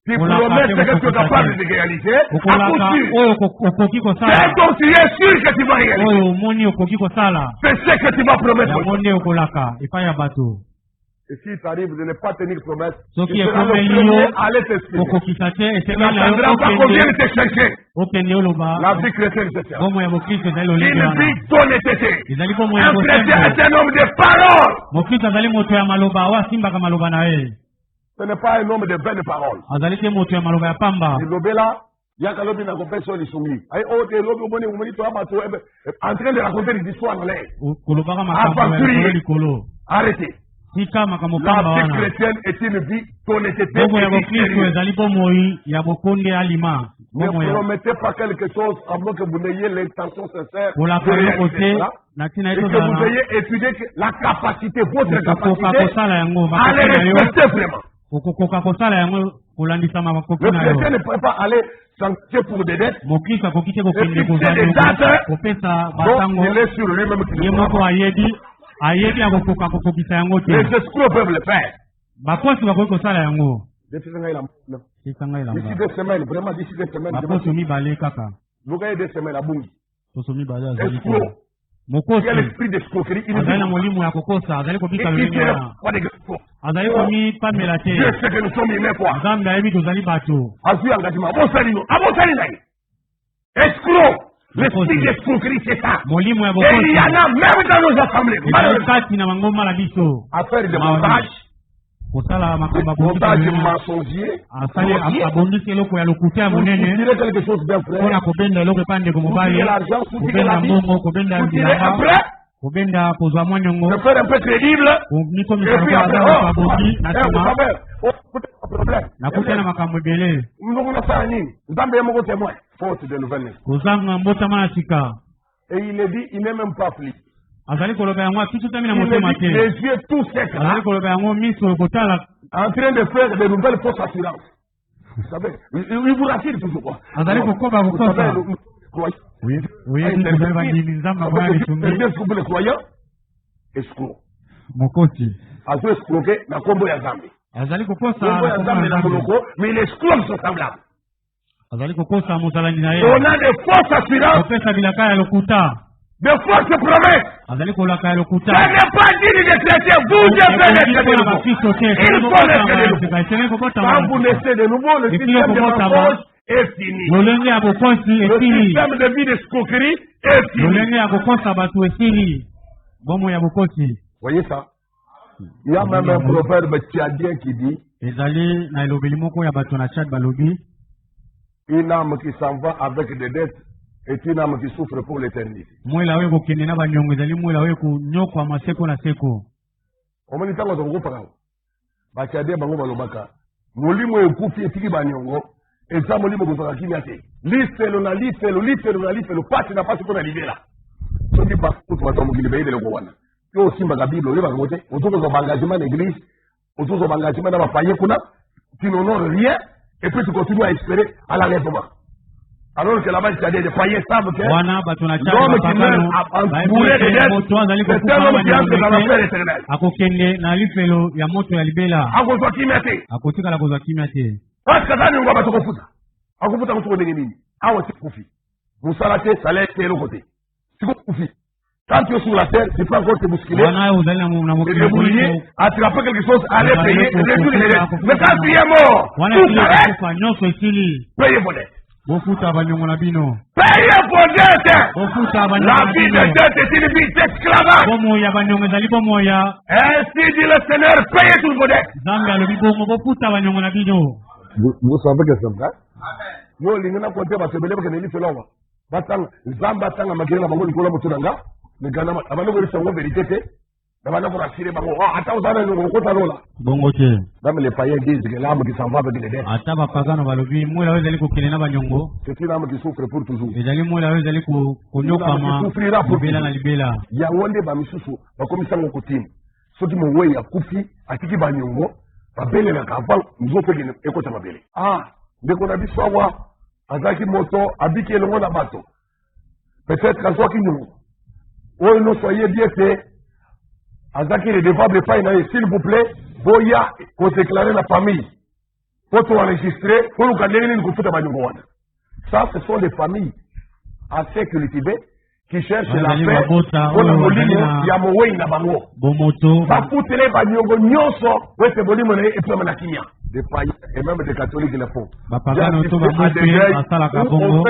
Tu promets ce que tu es capable de réaliser. À coup okolaka sûr. oyo okoki C'est kosala donc tu es sûr que tu vas réaliser. oyo omoni okoki kosala C'est ce que tu vas promettre. yango nde okolaka epai ya bato. Et s'il t'arrive de ne pas tenir promesse, tu soki seras le ekomeli premier yo à aller t'exprimer. okokisa te Tu esengeli na n'attendras pas yo qu'on vienne te chercher. okende oloba La vie chrétienne, c'est ça. bomo ya mokristo ezali lolenge Une wana. vie d'honnêteté. ezali bomo ya Un chrétien bosembo. est un homme de parole. mokristo azali moto ya maloba oyo asimbaka maloba na ye. Ce n'est pas un homme de vaines paroles. azali te moto ya maloba ya pamba. Il lobela, yaka lobi na kopesa les soumis. Ay oh te lobi omoni omoni to abato en train de raconter des histoires en l'air. kolobaka makambo ya likolo likolo. Arrêtez. tika makambo La pamba vie wana chrétienne est une vie d'honnêteté. bongo ya et bokristo sérieuse. ezali bomoi ya bokonde alima Ne bongo ya promettez pas quelque chose avant que vous n'ayez l'intention sincère de kolaka eloko réaliser te cela. na ntina Et ye que vous tozala ayez étudié la capacité, votre okokoka capacité kosala yango à makoki les na yo respecter vraiment. okokoka kosala yango kolandisa makoki Le na chrétien yo ne peut pas aller s'enquêter pour des dettes. mokristo akoki te kokende Et fixer kozwa des nyongo dates kopesa dont batango il est sur lui-même qui ye le moko fera. ayebi akokoka kokokisa yango te Les escrocs peuvent le faire. bakosi bakoki kosala yango D'ici 2 semaine, vraiment d'ici 2 semaines, baposo mibale kaka vous gagnez 2 semaines à Bungi. poso mibale azali te Escroc. Il y a mokosi l'esprit d'escroquerie. Il azali na ne molimo ya kokosa azali kobika dit lolenge wana pas des escrocs. azali komipamela te Dieu sait que nous sommes humains, quoi. nzambe ayebi tozali bato Azui engagement. Bon salino. Ah bon salino. Escroc. L'esprit d'escroquerie, c'est ça. molimo ya Et il y en bokosi a même dans nos assemblées. ezali Malheureusement. kati na bangoma na biso Affaire de montage. kosala makambo Montage abondisi mensonger. asali abondisi eloko ya lokuta ya Vous monene tirez quelque chose d'un mpona frère. kobenda eloko epa ndeko Vous mobali tirez l'argent, vous tirez kobenda la vie. mbongo kobenda Vous tirez bilamba après. kobenda kozwa mwa nyongo De faire un peu crédible. nikomisa Et puis lokola après, aza moto abondi na vous nsima savez, écoutez le problème. nakutana makambo ebele Nous avons fait nini? Nzambe est mon témoin. Faute de nouvelles. kozanga mbotama na sika Et il est dit, il n'est même pas affligé. azali koloba yango atusutami na Il motema est dit, te les yeux tout secs là, azali koloba yango miso ekotala en train de faire de nouvelles fausses assurances. Vous savez, il vous rassure toujours quoi. azali kokoba Vous savez, kokosa nous croyons. oyebi kozali bandimi nzambe akoya lisungi Bien ce que le croyant, escroc. mokosi Azo escroqué, na kombo ya Zambi. azali kokosa Kombo ya na Zambi na kombo ya monoko, mais les escrocs sont semblables. azali kokosa mosalani na ye On a des fausses assurances, kopesa bilaka ya lokuta des fausses promesses. azali kolaka ya lokuta Ce n'est pas digne des chrétiens, vous devez naître de nouveau. bakristo te Il faut naître de nouveau. esengeli kobotama Quand vous naissez de nouveau, le Et puis, système de comment ça mensonge est fini. lolenge ya bokosi Le esili système de vie d'escroquerie est fini. lolenge ya kokosa bato esili bomo ya bokosi Voyez ça? Il y a même un proverbe tchadien qui dit, ezali na elobeli moko ya bato na chad balobi une âme qui s'en va avec des dettes est une âme qui souffre pour l'éternité. mwela oyo kokende na banyongo ezali mwela oyo konyokwama seko na seko Omoni ntango tokokopaka bachadien bango balobaka molimo ekufi etiki baniongo eza molimo kozwaka kimia te lifelo na lifelo lifelo na lifelo pasi na pasi mpo na libela soki bakutu bato ya mokili beyebeleko wana yo osimbaka bible oyebaka ngo te ozokozwa baengagement na église ozokozwa baengagement na bapaye kuna tu n'honores rien et puis tu continues à espérer à l'enlèvement alors que là-bas c'est des païens savent que wana bato na chad l'homme qui meurt entouré de dettes moto azali c'est un homme qui entre dans l'affaire kokufa éternelle akokende na lifelo ya moto ya libela akozwa kimia te akotikala kozwa kimia te parce que zani ngo bato kofuta akofuta mosuku ndenge nini awa sikufi mosala te salaire te eloko te sikokufi quand tu es sur la terre tu peux encore te bousculer wana oyo ozali na et mokili débrouiller attraper quelque chose aller Voilà, payer il faut réduire les faire dettes mais quand tu es mort wana tout esili s'arrête kokufa nyonso esili payez vos dettes bofuta banyongo na bino payez vos dettes bofuta banyongo la na vie bino de dette est une vie d'esclavage bomo ya banyongo ezali bomo ya ainsi dit le Seigneur payez toutes vos dettes nzambe alobi bongo bofuta banyongo na bino vous savez que c'est vrai yo olingi na kote basebele bakende lifelo awa batanga nzambe atanga makele na bango likolo motu na nga megana abanda kolisa yango verité te abanda korasire bango ata ozala nongo okota lola bongo te même les païens disent que l'âme qui s'en va avec les dettes ata bapagano balobi mwela oyo ezali kokende na banyongo c'est une âme qui souffre pour toujours ezali mwela oyo ezali konyokwama libela na libela yango nde bamisusu bakomisa yango kotima soki mowei akufi atiki baniongo babelelaka avant nzoto ekende ekota mabele ndeko na biso awa azalaki moto abiki elongo na bato peut-être azwaki niongo oyo nyonso ayebi ete azalaki redevable epai na ye s'il vous plaît boya kodeklare na famille po toenregistre koluka ndenge nini kofuta baniongo wana ça ce sont des familles assez cultivées qui cherchent la paix mpona molimo ya mowei na bango bomoto bafutele baniongo nyonso po ete molimo na ye epema na kimia des païens et même des catholiques le font bapagano to bamote basalaka bongo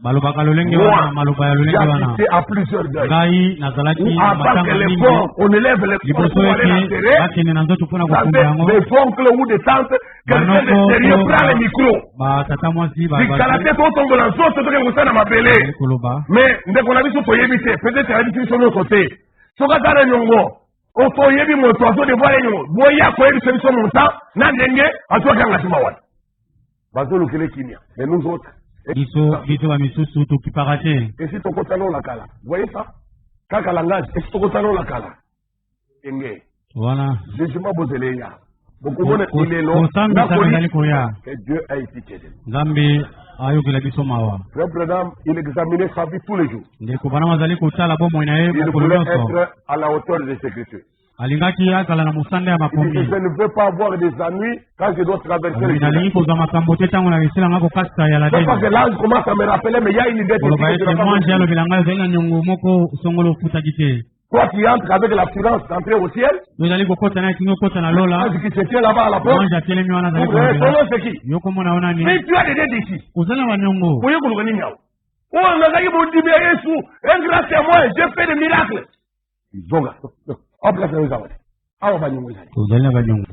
balobaka lolenge wana maloba ya lolenge wana à plusieurs deuils ngai nazalaki matanga mingi on élève les liboso ete bakende na nzoto mpona kokumba yango des oncles ou des tantes quelqu'un de sérieux prend le micro batata mwasi bikala te totongola nzoto toke kosala mabele koloba mais ndeko na biso toyebi te peut-être ayebi biso nyonso te soki azala niongo otoyebi moto azo devoir yo boya ko yebi solution monta na ndenge azo kanga timawa bazo lukele kimia mais nous autres biso ba misusu tokiparate et si tokotano la kala voyez ça kaka langage et si tokotano la kala enge voilà jugement bozeleya bokumona ilelo que Dieu a étiqueté Zambi ayokela biso mawa Frère Branham il examinait sa vie tous les jours ndeko bana mazali kotala bomo na ye il voulait être à la hauteur des Écritures. alingaki akala na musanda ya makombi je ne veux pas avoir des ennuis quand je dois traverser le Nali ko zama kambote tangu na bisila ngako kasta ya la deni. Parce que là je commence à me rappeler mais il y a une idée de moi j'ai le bilanga zena nyongo moko songolo futajite. Toi qui entres avec l'assurance d'entrer au ciel. Nous allons kota na kinyo kota na lola. Qui se tient là-bas à la porte. Moi j'attends mi wana zali ko. C'est qui? Yoko mona ona ni. Mais tu as des dettes ici. Uzana wa nyongo. Oyo ko ngani nyao. Oh ngaki bo dibe Yesu, un grand témoin, j'ai fait des miracles. Zonga. Hop là ça nous avance. Awa ba nyongo zali. Uzana ba nyongo.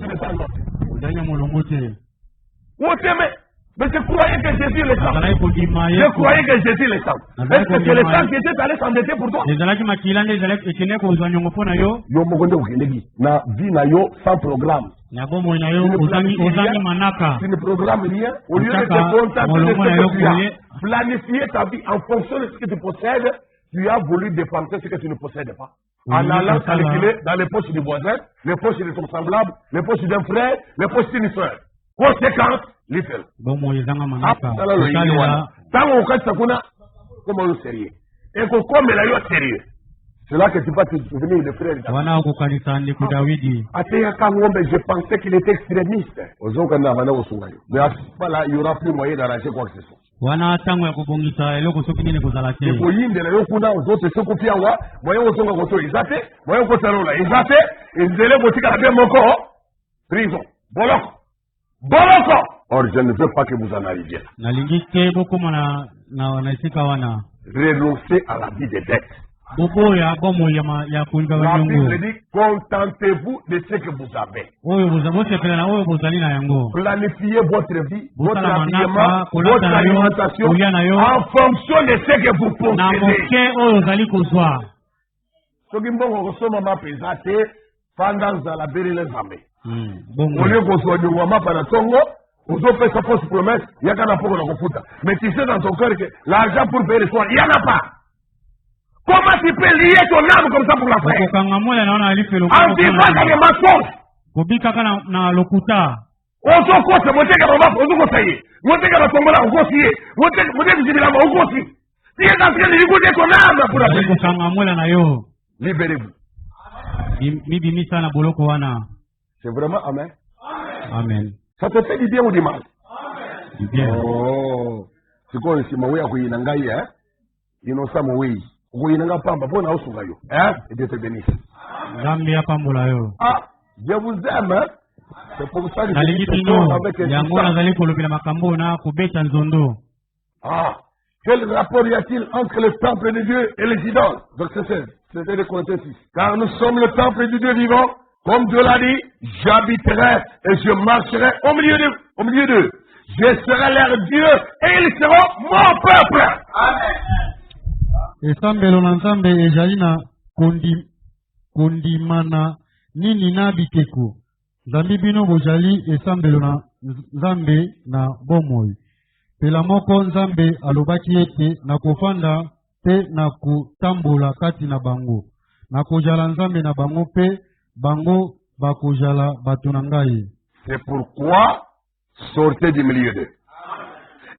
Uzana molongo te. Woteme. Mais je croyais que Jésus est le sang. Je croyais que Jésus est le sang. Est-ce que c'est le sang qui était allé s'endetter pour toi? Yo mokonde okendeki na vie na yo sans programme. Tu ne programmes rien. Au lieu de te contenter de ce que tu as planifié ta vie en fonction de ce que tu possèdes, tu as voulu dépenser ce que tu ne possèdes pas. En allant calculer dans les poches du voisin, les poches de ton semblable, les poches d'un frère, les poches d'une soeur. Conséquence, l'ifel. Tant qu'on casse ça, comment on est sérieux. Et qu'on comme la yo sérieux. C'est là que tu vas te souvenir de frère. Je pensais qu'il était extrémiste. Mais à ce moment-là, il n'y aura plus moyen d'arranger quoi que ce soit. Wana tango ya kubongisa eloko soki nini kozala te. Ko yindela yo kuna ozote soko pia wa, moyo ozonga koto izate, moyo kotarola izate, ezele kotika la bien moko, prison, boloko. Boloko! Or, je ne veux pas que vous en arriviez là. Renoncez à la vie des dettes. La Bible dit, contentez-vous de ce que vous avez. Planifiez votre vie, votre habillement, votre alimentation en fonction de ce que vous possédez. Soki mbongo kosoma mapeza te, pendant la belle nzambe. Au lieu qu'on soit du roi par la Tongo, on doit faire sa fausse promesse, il y a qu'un apport dans le foot. Mais tu sais dans ton cœur que l'argent pour payer les soins, il n'y en a pas. Comment tu peux lier ton âme comme ça pour la faire? En vivant dans les mensonges. On s'en compte, on sait qu'on va conseiller. On sait qu'on va tomber là, on conseille. On sait que c'est là, on conseille. Tu es en train de libérer ton âme pour la faire. Libérez-vous. C'est vraiment amen. Amen. Ça te fait du bien ou du mal? Du bien. Oh. C'est quoi si mawe ya kuinangai hein? Inosa mawe. Kuinanga pamba pona usuga yo. Hein? Et Dieu te bénisse. Zambia pambola yo. Ah, je vous aime. Hein? C'est pour ça que Ah, quel rapport y a-t-il entre le temple de Dieu et les idoles? Verset 16. C'était le Corinthiens 6. Car nous sommes le temple du Dieu vivant. Comme Dieu l'a dit, j'habiterai et je marcherai au milieu d'eux. Je serai leur Dieu et ils seront mon peuple. Amen. Esambelo na nzambe ezali na kondimana nini na bikeko. Nzambi bino bozali esambelo na nzambe na bomoi. Pela moko nzambe alobaki ete na kofanda pe na kotambola kati na bango. Na kozala nzambe na bango pe bango bakojala bato na ngai. C'est pourquoi sortez du milieu d'eux.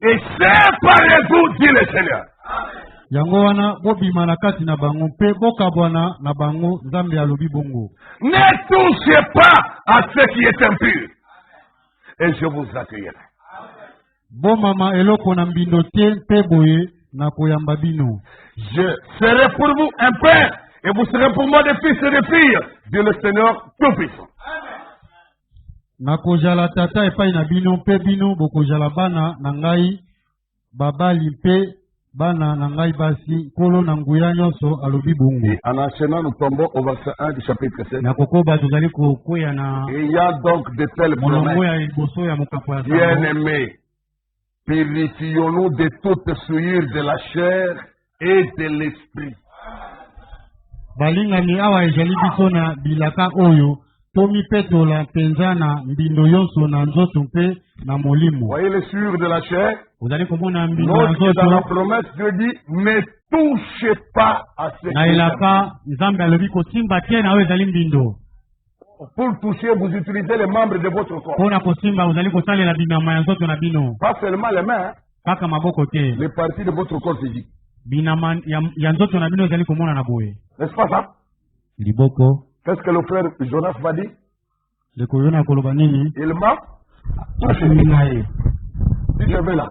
Et séparez-vous, dit le Seigneur. Yango wana bobima na kati na bango pe bokabwana na bango nzambe alobi bongo. Ne touchez pas à ce qui est impur. Et je vous accueillerai. Bomama eloko na mbindo te pe boye na koyamba bino. Je serai pour vous un père. Et vous serez pour moi des fils et des filles, dit le Seigneur Tout-Puissant. Nakojala tata epai na bino pe bino bokojala bana na ngai babali pe bana na ngai basi kolo na nguya nyonso alobi bongo. Et en enchaînant nous tombons au verset 1 du chapitre 7. Nakokoba tozali kokoya na. Il y a donc de telles promesses. Bien-aimés, purifions-nous de toute souillure de la chair et de l'esprit. balingani awa ezali biso na bilaka oyo tomipetola penza na mbindo yonso na nzoto mpe na molimo. Voyez les sueurs de la chair. Vous allez komona mbindo na L'autre, dans la nzoto promesse, Dieu dit, ne touchez pas à ce na elaka nzambe alobi kosimba te na oyo ezali mbindo. Pour toucher, vous utilisez les membres de votre corps. Mpona kosimba ozali kosalela binyama ya nzoto na bino Pas seulement les mains, kaka maboko te. les parties de votre corps physique. Binama ya nzoto na bino ezali komona na boye. N'est-ce pas ça? Liboko Qu'est-ce que le frère Jonas va dire? lekoyona koloba nini Il m'a touché. asimbi ngai Si je vais là,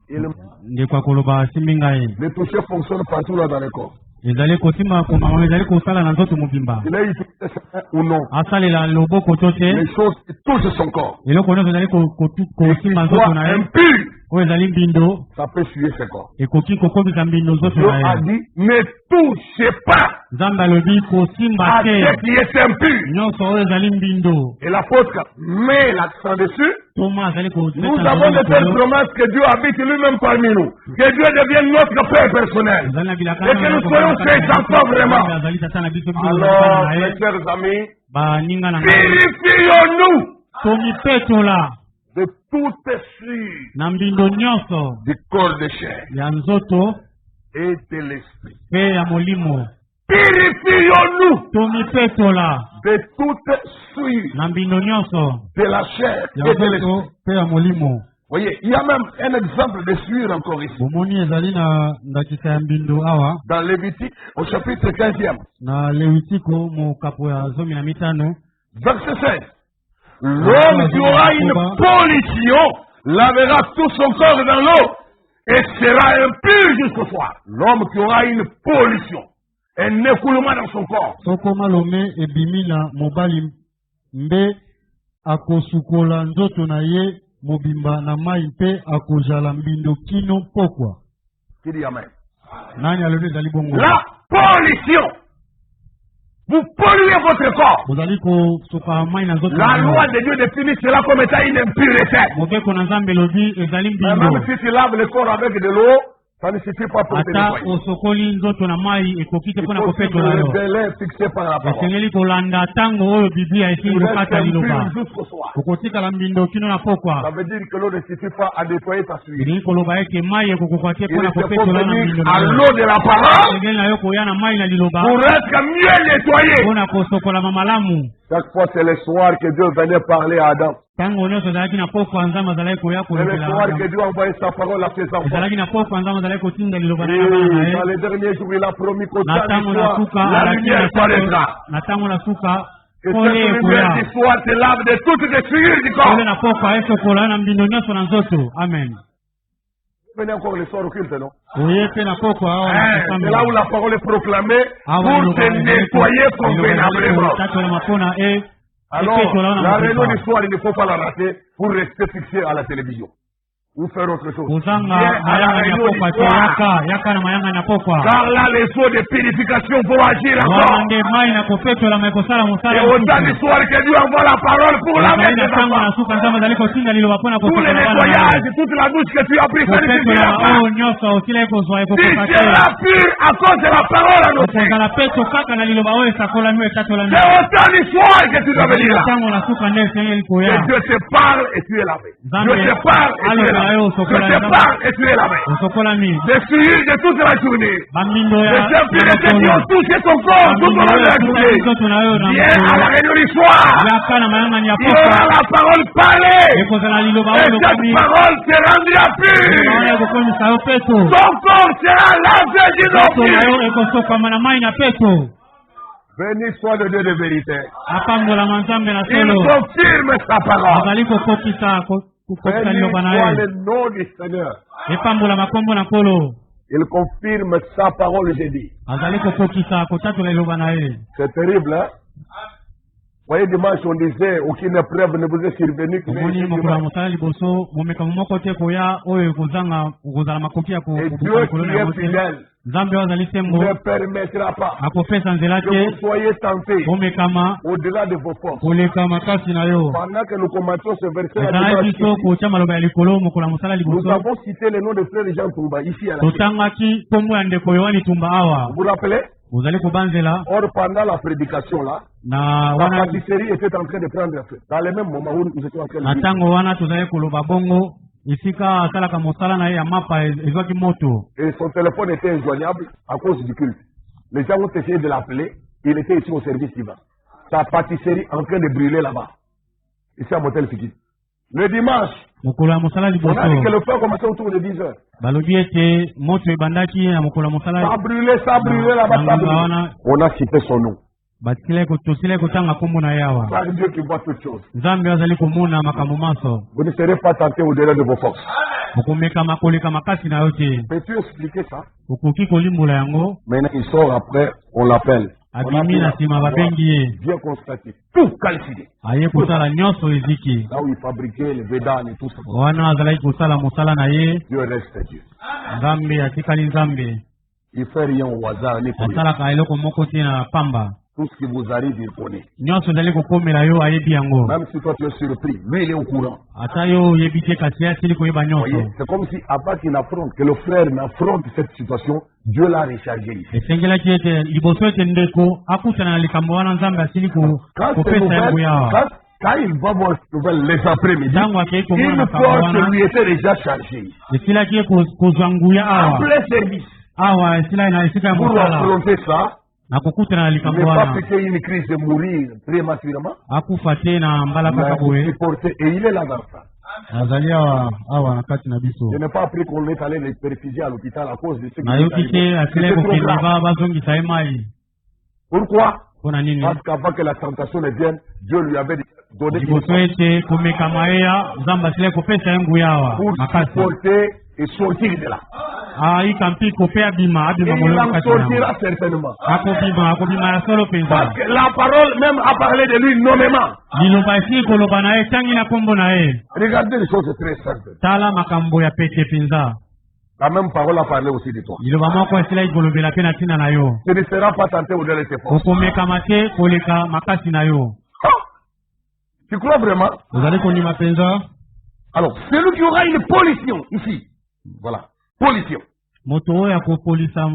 il m'a... ndeko akoloba asimbi ngai. Le toucher fonctionne partout là dans le corps. ezali kosimba komama ezali kosala na nzoto mobimba Il a utilisé ses mains ou non. asalela loboko to te Les choses qui touchent son corps. eloko nyonso ezali kosimba Soit nzoto na ye impur, oyo ezali mbindo ça peut suer ses corps. ekoki kokomisa mbindo nzoto Dieu na a ye. dit, ne touchez pas nzambe alobi kosimba à te ce qui est impur. nyonso oyo ezali mbindo. Et l'apôtre met l'accent dessus. toma azali Nous avons de telles promesses que Dieu habite lui-même parmi nous. Que Dieu devienne notre Père personnel. Et que nous soyons ses enfants vraiment. Alors, mes chers amis, baninga na purifions-nous tomipetola de toute suie na mbindo nyonso du corps de chair ya nzoto et de l'esprit. mpe ya molimo. Purifions-nous tomipetola de toute suie na mbindo nyonso de la chair ya et de nzoto l'esprit. mpe ya molimo. Voyez, il y a même un exemple de suie encore ici. bomoni ezali na ndakisa ya mbindo awa Dans Lévitique, au chapitre 15e, na lewitiko mokapo ya 15 verset 16. L'homme qui aura une pollution lavera tout son corps dans l'eau et sera impur jusqu'au soir. L'homme qui aura une pollution, un écoulement dans son corps. sokoma lome ebimi na mobali mbe akosukola nzoto na ye mobimba na mai mpe akozala mbindo kino pokwa. Qui dit Amen? Nani alobi ezali bongo? La pollution. Vous polluez votre corps. Bozali kosuka mai na nzoto La na yo. loi de Dieu définit cela comme étant une impureté. mobeko na nzambe elobi ezali Mais mbindo. même si tu laves le corps avec de l'eau, ça ne suffit pas pour te ata nettoyer. osokoli nzoto na mai ekoki te Il mpona faut suivre kopetola le yo. délai fixé par la parole. esengeli kolanda ntango oyo biblia esili Vous êtes kokata liloba. impur jusqu'au soir. okotikala mbindo kino na Ça pokwa. veut dire que l'eau ne suffit pas à nettoyer ta suie. elingi koloba ete mai ekokoka te Il mpona te faut kopetola na venir mbindo à na yo. l'eau de la parole esengeli na yo koya na mai na liloba pour être mieux nettoyé. mpona kosokolama malamu. Chaque fois, c'est le soir que Dieu venait parler à Adam. ntango nyonso ezalaki na pokwa nzambe azalaki koya C'est le soir que kolobela. Dieu a envoyé sa parole à ses enfants. ezalaki na pokwa nzambe azalaki kotinda liloba na Et ye bana na dans ye. les derniers jours, il a promis qu'au na temps ntango du na soir, suka la alaki lumière paraîtra. na ntango na suka Et cette pole lumière ekoya. du soir te lave de toutes les souillures du corps. pole na pokwa esokola na mbindo nyonso na nzoto. amen. Venez encore le soir occulte, non? oye mpe na pokwa awa na C'est là où la parole est proclamée awa pour te nettoyer convenablement. tatolama mpona e Alors, eketola la na réunion mopepa. du soir, il ne faut pas la rater pour rester fixé à la télévision. Ou faire autre chose. kozanga Viens à la mayanga na réunion du pokwa te soir. yaka na mayanga na pokwa. Car là, les eaux de purification vont agir encore. wana nde mai na kopetolama ekosala Et mosala au temps du soir que Dieu envoie la parole pour laver ezali na tes ntango na enfants. suka nzambe azali kotinda liloba mpona Tout le kosokola bana na ye. nettoyage, toute la douche que tu as pris, ça ne suffira kopetolama pas. oyo nyonso osilaki kozwa Tu ekokoka te. seras pur à cause de la parole annoncée. okozala peto kaka na liloba oyo esakolami oyo etatolami. C'est au temps du soir que tu dois venir là. ntango na suka nde esengeli Que koya. Dieu te parle et tu es lavé. Nzambe Dieu te parle et tu es aloba lavé. yo Dieu osokola te parle et tu es lavé. osokolami. Des souillures de toute la journée. bamindo Des ya impuretés qui ont touché ton corps tout au long de la journée. nzoto na yo na Viens à la réunion du soir. yaka na mayangani ya Il y aura pokwa la parole parlée. ekozala liloba Et oyo cette lokomi parole te rendra oyo pur. ekokomisa yo peto. Ton corps sera lavé du peto na yo nom. ekosokwama na mai na peto. Béni soit le Dieu de vérité. apambolama nzambe na Il solo confirme sa parole. azali kokokisa kokokisa Béni liloba na soit ye. le nom du Seigneur. epambolama kombo na nkolo Il confirme sa parole, j'ai dit. azali kokokisa kotatola liloba na ye. C'est terrible, hein? Voyez, dimanche, on disait, aucune épreuve ne vous est survenue. omoni mokolo ya mosala liboso momekamo moko te koya oyo okozala makoki ya Et Dieu kobuka likolo qui na yango est te. fidèle nzambe oyo azali sembo ne permettra pas akopesa nzela que te vous soyez tentés omekama au-delà de vos forces. koleka makasi na yo. Pendant que nous commencions ce verset, ezalaki biso kotya maloba ya likolo mokolo ya mosala nous liboso avons cité le nom de frère Jean Toumba ici à la totangaki nkombo ya ndeko yohani tumba awa. Vous vous rappelez? Uzali kubanzela. Or, pendant la prédication là, Na la wana pâtisserie était en train de prendre feu. Dans le même moment où nous étions en train de natango wana tuzali koloba bongo isika asalaka mosala na ye ya mapa ezwaki moto. Et son téléphone était injoignable à cause du culte. Les gens ont essayé de l'appeler. Il était ici au service divin. Sa pâtisserie en train de brûler là-bas. Ici à Motel Fiki. Le dimanche, Mokolo ya mosala on a dit que liboso. le feu commençait autour de 10 heures. Balobi ete moto ebandaki na mokolo ya Ça a mosala. brûlé là-bas, ça a brûlé. On a cité son nom. Tosile kotanga kombo na ye awa. C'est Dieu qui voit toutes choses. Nzambe azali komona makambo maso. Vous ne serez pas tenté au-delà de vos forces. Okomekama koleka makasi na yo te. Peux-tu expliquer ça? Okoki kolimbola yango. Maintenant, il sort après, on l'appelle. Abimi na nsima babengi ye. Bien constaté. Tout calciné. Aye kosala nyonso eziki. Là où il fabriquait les védanes et tout ça. Wana azalaki kosala mosala na ye. Dieu reste Dieu. Nzambe atikali Nzambe. Il fait rien au hasard. Ni pour rien. Asalaka eloko moko te na pamba. Tout ce qui vous arrive, il connaît. Nyonso ezali kokomela yo ayebi yango. Même si toi tu es surpris, lui il est au courant. Ata yo oyebi te kasi asili koyeba nyonso. Voyez, c'est comme si avant qu'il affronte, que le frère n'affronte cette situation, Dieu l'a rechargé ici. Esengelaki ete liboso ete ndeko akutana na likambo wana Nzambe asili Quand kopesa yango yawa. quand il va voir cette nouvelle les après-midi, Ntango akei komona une makambo force wana lui était déjà chargée. esilaki ye kozwa nguya En awa. plein service. Awa esila na esika ya Pour mosala affronter ça, na kokutana na il likambo n'est pas wana piqué une crise de mourir prématurément. akufa te na mbala kaka Mais boye. supporté, et il est là dans ça. azali awa na kati na biso. Je n'ai pas appris qu'on est allé les réfugier à l'hôpital à cause de ce qui est nayoki arrivé. te asilai C'était trop kokende grave. bazongisa ye mai. Pourquoi? Mpona nini? Parce qu'avant que la tentation ne vienne, Dieu lui avait donné une liboso force ete komekama eya Nzambe asilai kopesa ye nguya awa pour makasi. supporter et sortir de là. ayika mpiko mpe abima Et il molongo en kati na yango. sortira certainement. akobima ya solo mpenza. Parce que la parole même a parlé de lui nommément. liloba esili koloba na ye ntangi na nkombo na ye. Regardez les choses très simples. tala makambo ya pete mpenza. La même parole a parlé aussi de toi. liloba moko esilai kolobela mpe na ntina na yo. Tu ne seras pas tenté au-delà de tes forces. okomekama te koleka makasi na yo. Ah! Tu crois vraiment? ozali kondima mpenza. Alors, celui qui aura une pollution ici. Voilà. Pollution. moto oyo akopolisa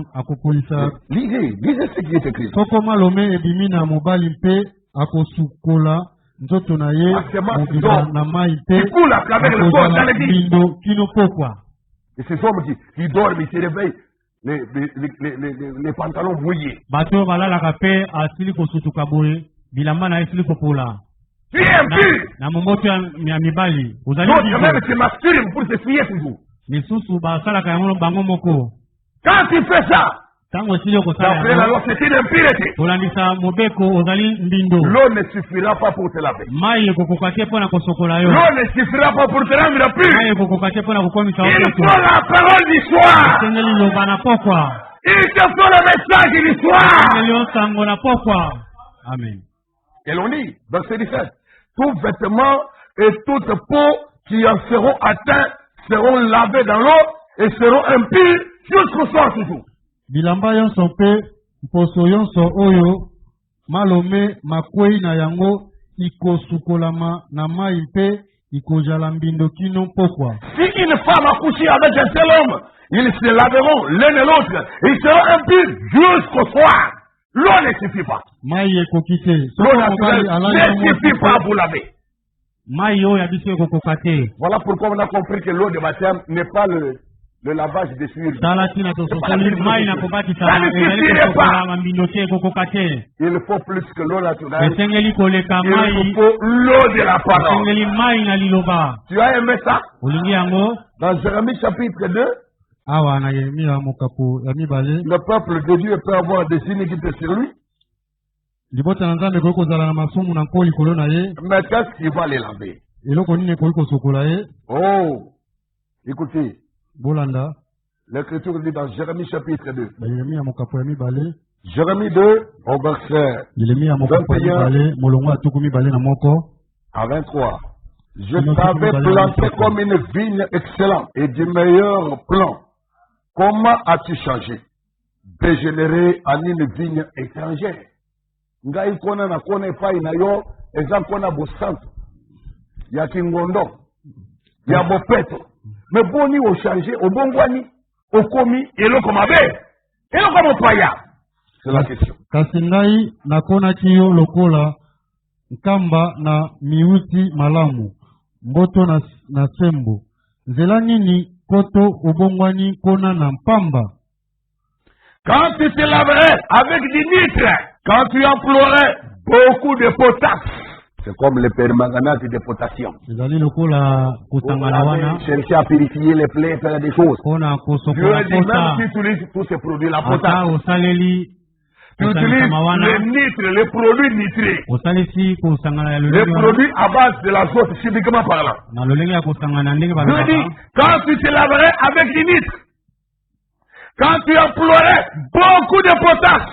Lisez ce qui est écrit. soko malome ebimi na mobali mpe akosukola nzoto na ye mobima na mai mpe Du coup, là, avec le corps dans l'église. mbindo kino pokwa. Et ces hommes qui dorment, ils se réveillent, les pantalons mouillés. bato oyo balalaka mpe asili kosutuka boye bilamba na ye esili kopola. Tu es impur. na momoto ya mibali ozali Donc, biso. même tu masturbes pour se fier toujours. lisusu basalaka yango bango moko. Quand tu fais ça, ntango esili okosala d'après la loi, c'est une impureté. kolandisa mobeko ozali mbindo. L'eau ne suffira pas pour te laver. mai ekokoka te mpo na kosokola yo. L'eau ne suffira pas pour te rendre mai pur. ekokoka te mpo na kokomisa yo Il peto. faut la parole du soir. esengeli loba na pokwa. Il te faut le message du soir. esengeli yo sango na pokwa. amen. Et l'on dit, verset 17, tout vêtement et toute peau qui en seront atteints seront lavés dans l'eau et seront impurs jusqu'au soir toujours. bilamba yonso mpe mposo yonso oyo malome makwei na yango ikosukolama na mai mpe ikozala mbindo kino pokwa. Si une femme a couché avec un seul homme, ils se laveront l'un et l'autre. Ils seront impurs jusqu'au soir. L'eau ne suffit pas. mai ekoki te. L'eau naturelle ne suffit pas pour laver. mai oyo ya biso ekokoka te. Voilà pourquoi on a compris que l'eau de baptême n'est pas le lavage des souillures. tala ntina tosokoli mai na kobatisama ezali kosokolama mbindo te ekokoka te. Il faut plus que l'eau naturelle. esengeli koleka Il mai. faut l'eau de la parole. esengeli mai na liloba. Tu as aimé ça? olingi yango. Dans Jérémie chapitre 2, awa na yeremia mokapo ya mibale. le peuple de Dieu peut avoir des iniquités sur lui, libota na nzambe ekoki kozala na masumu na nkolo likolo na ye. mais qu'est-ce qui va les laver? eloko nini ekoki kosokola ye. Oh, écoutez, bolanda l'écriture dit dans Jérémie chapitre 2, yeremia mokapo ya mibale. Jérémie 2, au verset yeremia mokapo ya mibale molongo ya tuku mibale na moko. à 23. Je t'avais planté comme une vigne excellente et du meilleur plan. Comment as-tu changé? Dégénéré en une vigne étrangère. Ngai kona na kona epai na yo eza kona bosanto ya kingondo ya bopeto. Mais boni o changer obongwani okomi eloko mabe eloko mopaya. C'est la question. kasi ngai nakonaki yo lokola nkamba na miuti malamu mboto na sembo. Nzela nini koto obongwani kona na mpamba? Quand tu te laverais avec du nitre, quand tu emploierais beaucoup de potasse, c'est comme le permanganate de potassium. Ezali lokola kutangana wana Chercher à purifier les plaies, faire des choses. kona Dieu kosokola dit, même pota si tu utilises tous ces produits, la ata potasse, osaleli tu utilises kusangisa mawana les nitres, les produits nitrés, osalisi kusangana ya les lolenge wana produits à base de l'azote, chimiquement parlant. na lolenge ya kusangana ndenge Dieu dit, balobaka quand tu te laverais avec du nitre, quand tu emploierais beaucoup de potasse,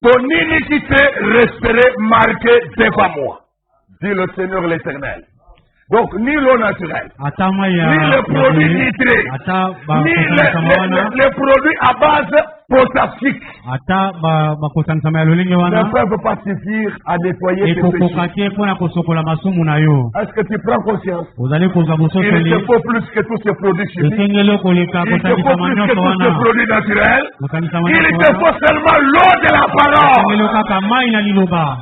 ton iniquité resterait marquée devant moi, dit le Seigneur l'Éternel. Donc, ni l'eau naturelle, ata mai ya ni les produits nitrés, ata ni bakusangisa mawana les produits à base potassique ata bakusangisa ya lolenge ne wana peuvent pas suffire à nettoyer tes ekokoka péchés. te mpona kosokola masumu na yo. Est-ce que tu prends conscience? ozali kozwa Il bososoli te faut plus que tous ces produits chimiques. esengeli okoleka Il te kosangisa faut plus que manyonso tous ces wana produits naturels. kosangisa Il manyonso te wana faut seulement l'eau de la parole. esengeli kaka mai na liloba.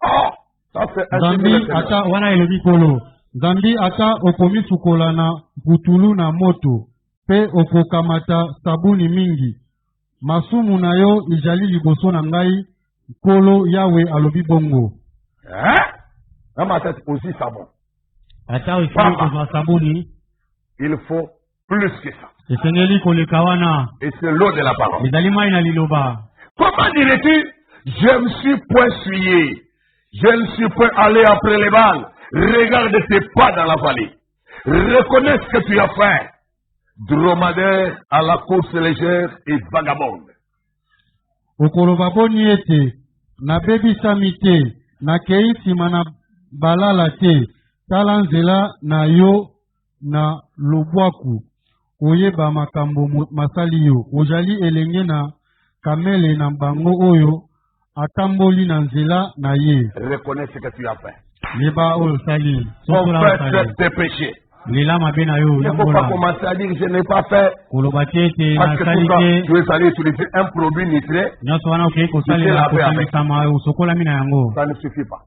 Oh, ça c'est un Nzambi signe de ata wana elobi kolo Nzambi ata okomi sukola na putulu na moto pe okokamata sabuni mingi masumu na yo ijali liboso na ngai kolo yawe alobi bongo. Hein? Dans ma tête aussi savon. Ata osili kozwa sabuni Il faut plus que ça. esengeli koleka wana Et c'est l'eau de la parole. ezali mai na liloba. Comment dirais-tu? Je ne suis point souillé. Je ne suis point allé après les balles. Regarde tes pas dans la vallée. Reconnais ce que tu as fait. Dromadaire à la course légère et vagabonde. okoloba boni ete nabebisami te nakei nsima na balala te tala nzela na yo na lobwaku oyeba makambo masali yo ozali elenge na kamele na bango oyo atamboli na nzela na ye. Reconnais ce que tu as fait. Leba oyo osali sokola osali Confesse tes péchés. lela mabe na yo Il ne faut pas yambola commencer à dire que je n'ai pas fait. koloba te ete Parce que nasali tout ça, te tu es allé utiliser un produit nitré, nyonso wana okei kosalela kosangisama osokolami na yango ça ne suffit pas.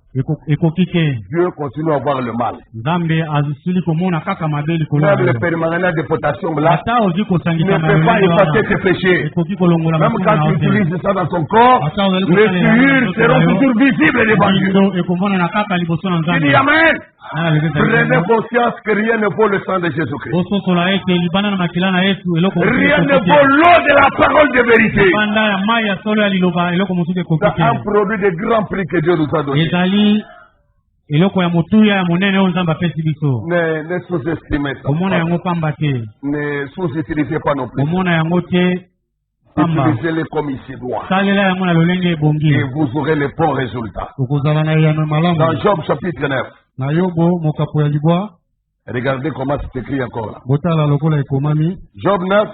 ekoki te. Dieu continue à voir le mal. Nzambe azisili komona kaka mabe likolo Même na le yo. permanganate de potassium là Ata ozi ne kosangisa peut pas effacer tes péchés. ekoki kolongola Même masumu quand na tu yo te. utilises ça dans ton corps, Ata ozali les kosalela souillures nzoto seront na yo, toujours visibles devant Dieu. bindo ekomonana kaka liboso na Tu Nzambe. dis Amen. Nana lobi ezali Prenez bongo. conscience que rien ne vaut le sang de Jésus-Christ. bososola ete libanda na makila na yesu eloko mosusu Rien ne ekoki te. vaut l'eau de la parole de vérité. libanda ya mai ya solo ya liloba eloko mosusu ekoki C'est un te. produit de grand prix que Dieu nous a donné. ezali eloko ya motuya ya monene oyo Nzambe apesi biso. Ne sous-estimez ça. komona yango pamba te. Ne sous-utilisez pas non plus. komona yango te pamba. Utilisez-les comme il se doit. salela yango na lolenge ebongi. Et vous aurez les bons résultats. okozala na yano malamu. Dans Job chapitre 9, na yobo mokapo ya libwa regardez comment c'est écrit encore là. botala lokola ekomami. Job 9,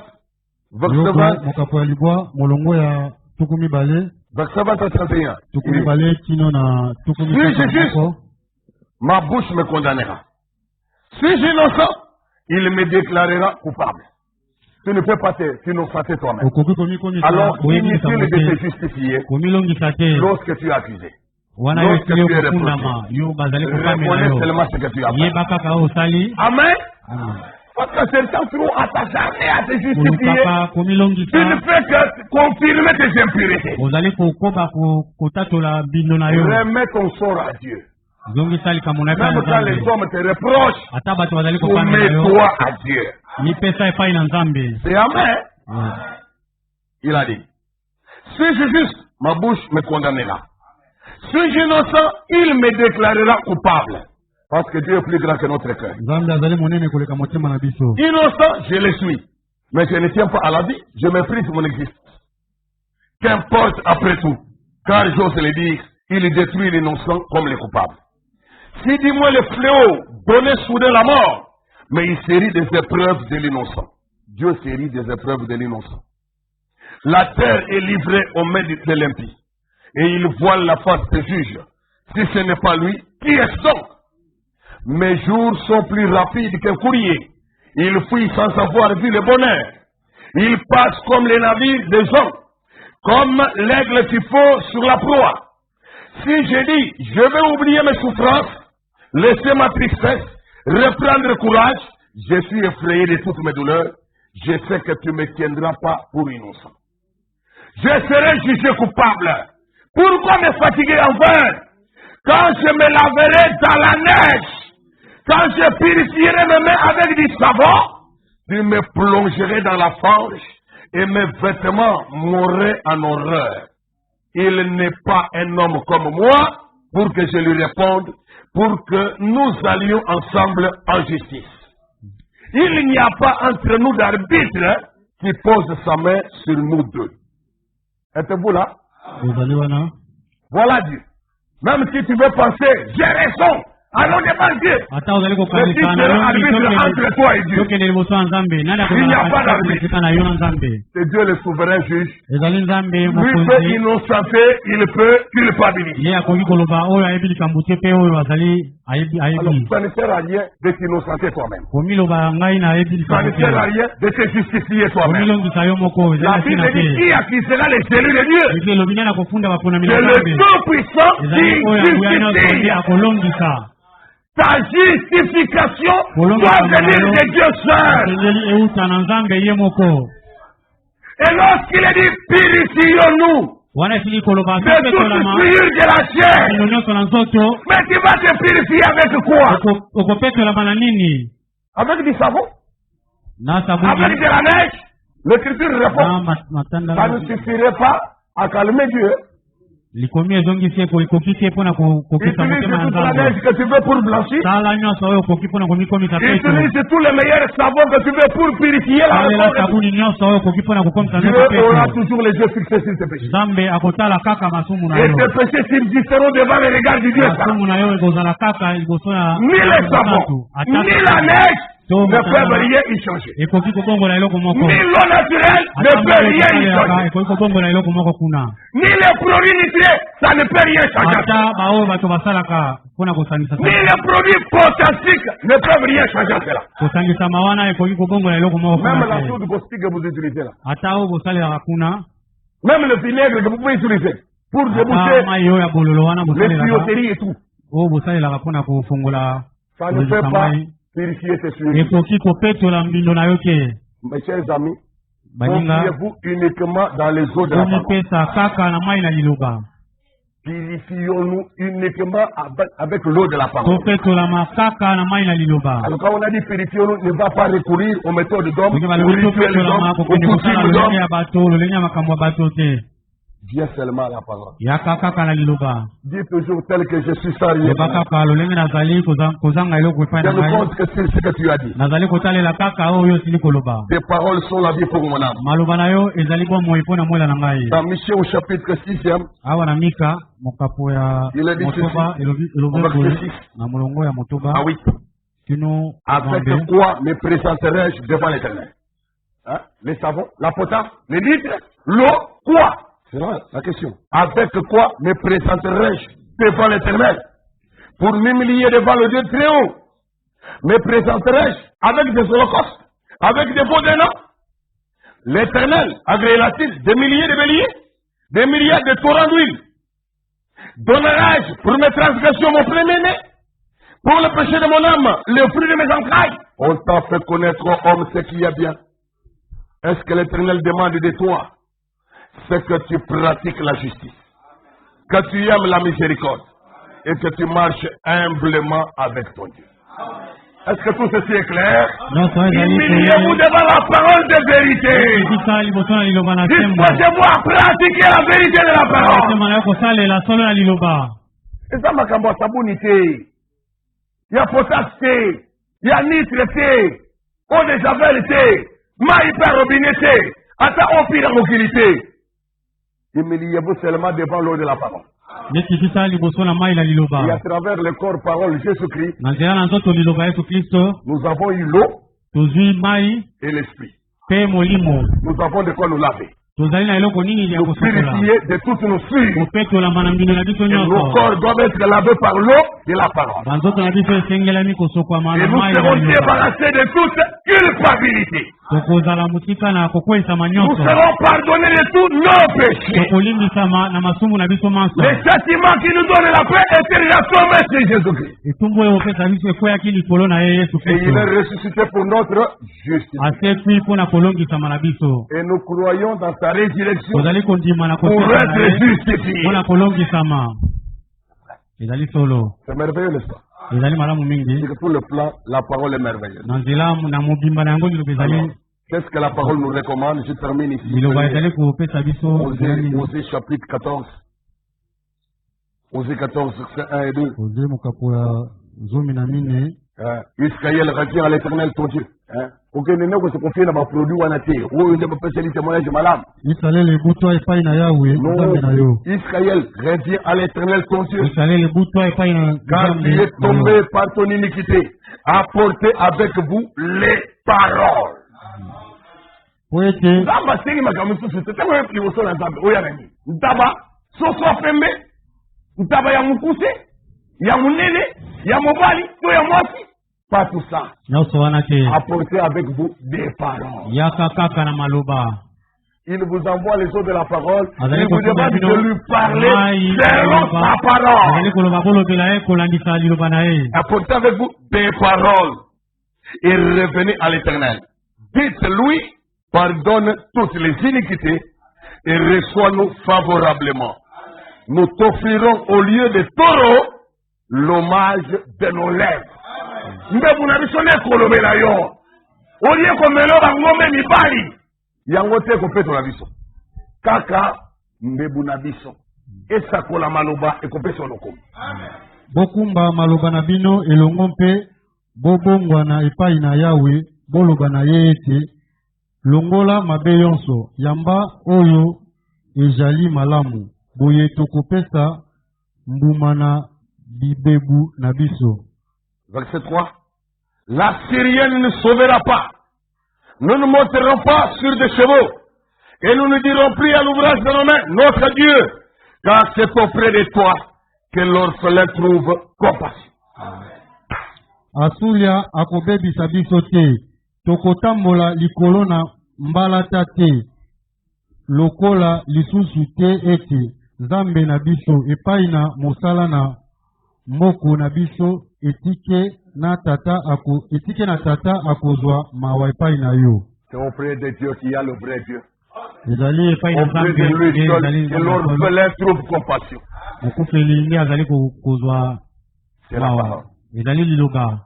verset yobo 20, mokapo ya libwa molongo ya tuku mibale verset 20 à 31. tuku Il dit, mibale kino na tuku Si mitatu je juste, moko. ma bouche me condamnera. Si j'innocent, il me déclarera coupable. Tu ne peux pas t'innocenter toi-même. okoki komikomisa Alors, boyebisa inutile de mote te justifier komilongisa te lorsque tu es accusé. wana yo lorsque esili tu es okofundama yo bazali kokamela Reconnais yo seulement ce que tu as fait. yeba kaka oyo osali. Amen. Ah. Parce que certains seront attachés à te justifier. kolukaka Tu ne komilongisa fais que confirmer tes impuretés. ozali kokoba kotatola bindo na yo. Remets ton sort à Dieu. zongisa likambo na epai Même na quand les Nzambe. hommes te reprochent, ata bato bazali kokamela yo soumets-toi à Dieu. mipesa epai na Nzambe. C'est Amen. Ah. Il a dit, si je suis juste, ma bouche me condamnera. Si je suis innocent, il me déclarera coupable. Parce que Dieu est plus grand que notre cœur. Nzambe azali monene koleka motema na biso. Innocent, je le suis. Mais je ne tiens pas à la vie, je méprise mon existence. Qu'importe après tout, car j'ose le dire, il détruit l'innocent comme les coupables. Si dis-moi le fléau donnait soudain la mort, mais il sérit des épreuves de l'innocent. Dieu sérit des épreuves de l'innocent. La terre est livrée aux mains de l'impie, et il voile la face des juges. Si ce n'est pas lui, qui est-ce donc? Mes jours sont plus rapides qu'un courrier. Il fuit sans avoir vu le bonheur. Il passe comme les navires des gens. comme l'aigle qui fond sur la proie. Si je dis, je vais oublier mes souffrances, laisser ma tristesse, reprendre courage, je suis effrayé de toutes mes douleurs, je sais que tu ne me tiendras pas pour innocent. Je serai jugé coupable. Pourquoi me fatiguer en vain? Quand je me laverai dans la neige, quand je purifierai mes mains avec du savon, tu me plongerai dans la fange et mes vêtements mourraient en horreur. Il n'est pas un homme comme moi pour que je lui réponde, pour que nous allions ensemble en justice. Il n'y a pas entre nous d'arbitre qui pose sa main sur nous deux. Êtes-vous là? Voilà Dieu. Même si tu veux penser, j'ai raison, allons devant Dieu. Mais si tu es arbitre entre toi et Dieu, il n'y a pas d'arbitre. C'est Dieu le souverain juge. Lui peut innocenter, il peut culpabiliser. Alors, ça ne sert à rien de t'innocenter toi-même. Ça ne sert à rien de te justifier toi-même. La Bible dit qui accusera les élus de Dieu? C'est le Tout-Puissant qui justifie. Ta justification doit venir de Dieu seul. Et lorsqu'il est dit purifions-nous de toute souillure de la chair, mais tu vas te purifier avec quoi? Avec du savon? Avec de la neige? L'Écriture répond, ça ne suffirait pas à calmer Dieu. Utilise toute la neige que tu veux pour blanchir. Utilise tous les meilleurs savons que tu veux pour purifier la réponse. Dieu aura toujours les yeux fixés sur tes péchés. Et tes péchés subsisteront devant le regard du Dieu. Ni les savons, ni la neige ne peuvent rien y changer. Ni l'eau naturelle ne peut rien y changer. Ni les produits nitrés, ça ne peut rien changer. Ni les produits potassiques ne peuvent rien changer à cela. Même la soude caustique que vous utilisez là. Même le vinaigre que vous pouvez utiliser pour déboucher les tuyauteries et tout. Ça ne peut pas purifier tes souillures. Mes chers amis, confiez-vous uniquement dans les eaux de la parole. Purifions-nous uniquement avec l'eau de la parole. Alors quand on a dit purifions-nous, ne va pas recourir aux méthodes d'hommes, aux rituels d'hommes, aux coutumes d'hommes. Viens seulement à la parole. Dis toujours tel que je suis sans rien. Je me compte que c'est ce que tu as dit. Tes paroles sont la vie pour mon âme. Dans Michée au chapitre 6e, il est dit ceci, ah oui, avec quoi me présenterai-je devant l'Éternel? Les savons, la potasse, les litres, l'eau, quoi? C'est la question. Avec quoi me présenterai-je devant l'Éternel? Pour m'humilier devant le Dieu très haut. Me présenterai-je avec des holocaustes, avec des veaux d'un an? L'Éternel agréera-t-il des milliers de béliers, des milliards de torrents d'huile? Donnerai-je pour mes transgressions mon premier-né, pour le péché de mon âme, le fruit de mes entrailles? On t'a fait connaître, homme, ce qu'il y a bien. Est-ce que l'Éternel demande de toi? C'est que tu pratiques la justice, que tu aimes la miséricorde et que tu marches humblement avec ton Dieu. Est-ce que tout ceci est clair? Humiliez-vous devant la parole de vérité. Disposez-vous à pratiquer la vérité de la parole. Et ça m'a cambo sabunité. Il y a potasse, il y a nitre, eau de javel, maïs par robinet, attends, on pire en mobilité. Humiliez-vous seulement devant l'eau de la parole. Et à travers le corps parole Jésus-Christ, nous avons eu l'eau et l'esprit. Nous avons de quoi nous laver. Nous purifier de toutes nos souillures. Et nos corps doivent être lavés par l'eau de la parole. Et nous serons débarrassés de toute culpabilité. tokozala mutika na kokwesama Nous nyonso serons pardonnés de tous nos péchés. tokolimbisama na masumu na biso manso Le châtiment qui nous donne la paix était déjà tombé sur Jésus-Christ. etumbu oyo opesa biso ekweyaki likolo na ye yesu Et il kristo est ressuscité pour notre justice. asekwi mpo na kolongisama na biso Et nous croyons dans sa résurrection tozali kondima na pour kopesa na être ye justifiés. mpo na kolongisama ezali solo C'est merveilleux, n'est-ce pas? ezali malamu mingi C'est que pour le plan, la parole est merveilleuse. na nzela na mobimba na yango liloba ezali Alors, qu'est-ce que la parole nous recommande? Je termine ici. liloba ezali kopesa biso Osée chapitre 14. Osée 14, versets 1 et 2. oze mokapo ya zomi na mine Israël retient à l'éternel ton Dieu. Aucun ne se confie dans ma produit ou en attiré. Ou une spécialité témoignage malade. israele ebutwa epai na yawe nzambe na yo Israël revient à l'éternel ton Dieu. israele ebutwa epai na Car nzambe il est na yo. tombé par ton iniquité. Apportez avec vous les paroles. po ete Nzamba seri makambo mosusu te ntango oyebi liboso na nzambe oyo nani ntaba soso ya pembe ntaba ya mokuse ya monene ya mobali to ya mwasi pas tout ça. nyonso wana te Apportez avec vous des paroles. yaka kaka na maloba Il vous envoie les eaux de la parole. Azali Il vous kotuna demande bino de lui parler mai selon koloba. sa parole. azali koloba kolobela ye kolandisa liloba na ye Apportez avec vous des paroles et revenez à l'éternel. Dites-lui, pardonne toutes les iniquités et reçois-nous favorablement. Nous t'offrirons au lieu des taureaux l'hommage de nos lèvres. Mbebu na biso ne kolobela yo. Olie komelo bangombe mibali. Yango te kopetola biso. Kaka mbebu na biso. Esakola maloba ekopesa lokomo. bokumba maloba na bino elongo mpe bobongwana epai na yawe boloba na ye ete longola mabe nyonso yamba oyo ezali malamu boye tokopesa mbuma na bibebu na biso. Verset 3. La Syrienne ne sauvera pas. Nous ne monterons pas sur des chevaux. Et nous ne dirons plus à l'ouvrage de nos mains, notre Dieu, car c'est auprès de toi que l'orphelin trouve compassion. asulia akobebisa biso te tokotambola likolo na mbalata te lokola lisusu te ete nzambe na biso epai na mosala na mboko na biso etike na tata akozwa mawa epai na yo. C'est auprès de Dieu qu'il y a le vrai Dieu. ezali epai na Auprès de nzambe lui seul que l'orphelin trouve compassion. mokufeli nde azali kozwa C'est la mawa parole. ezali liloba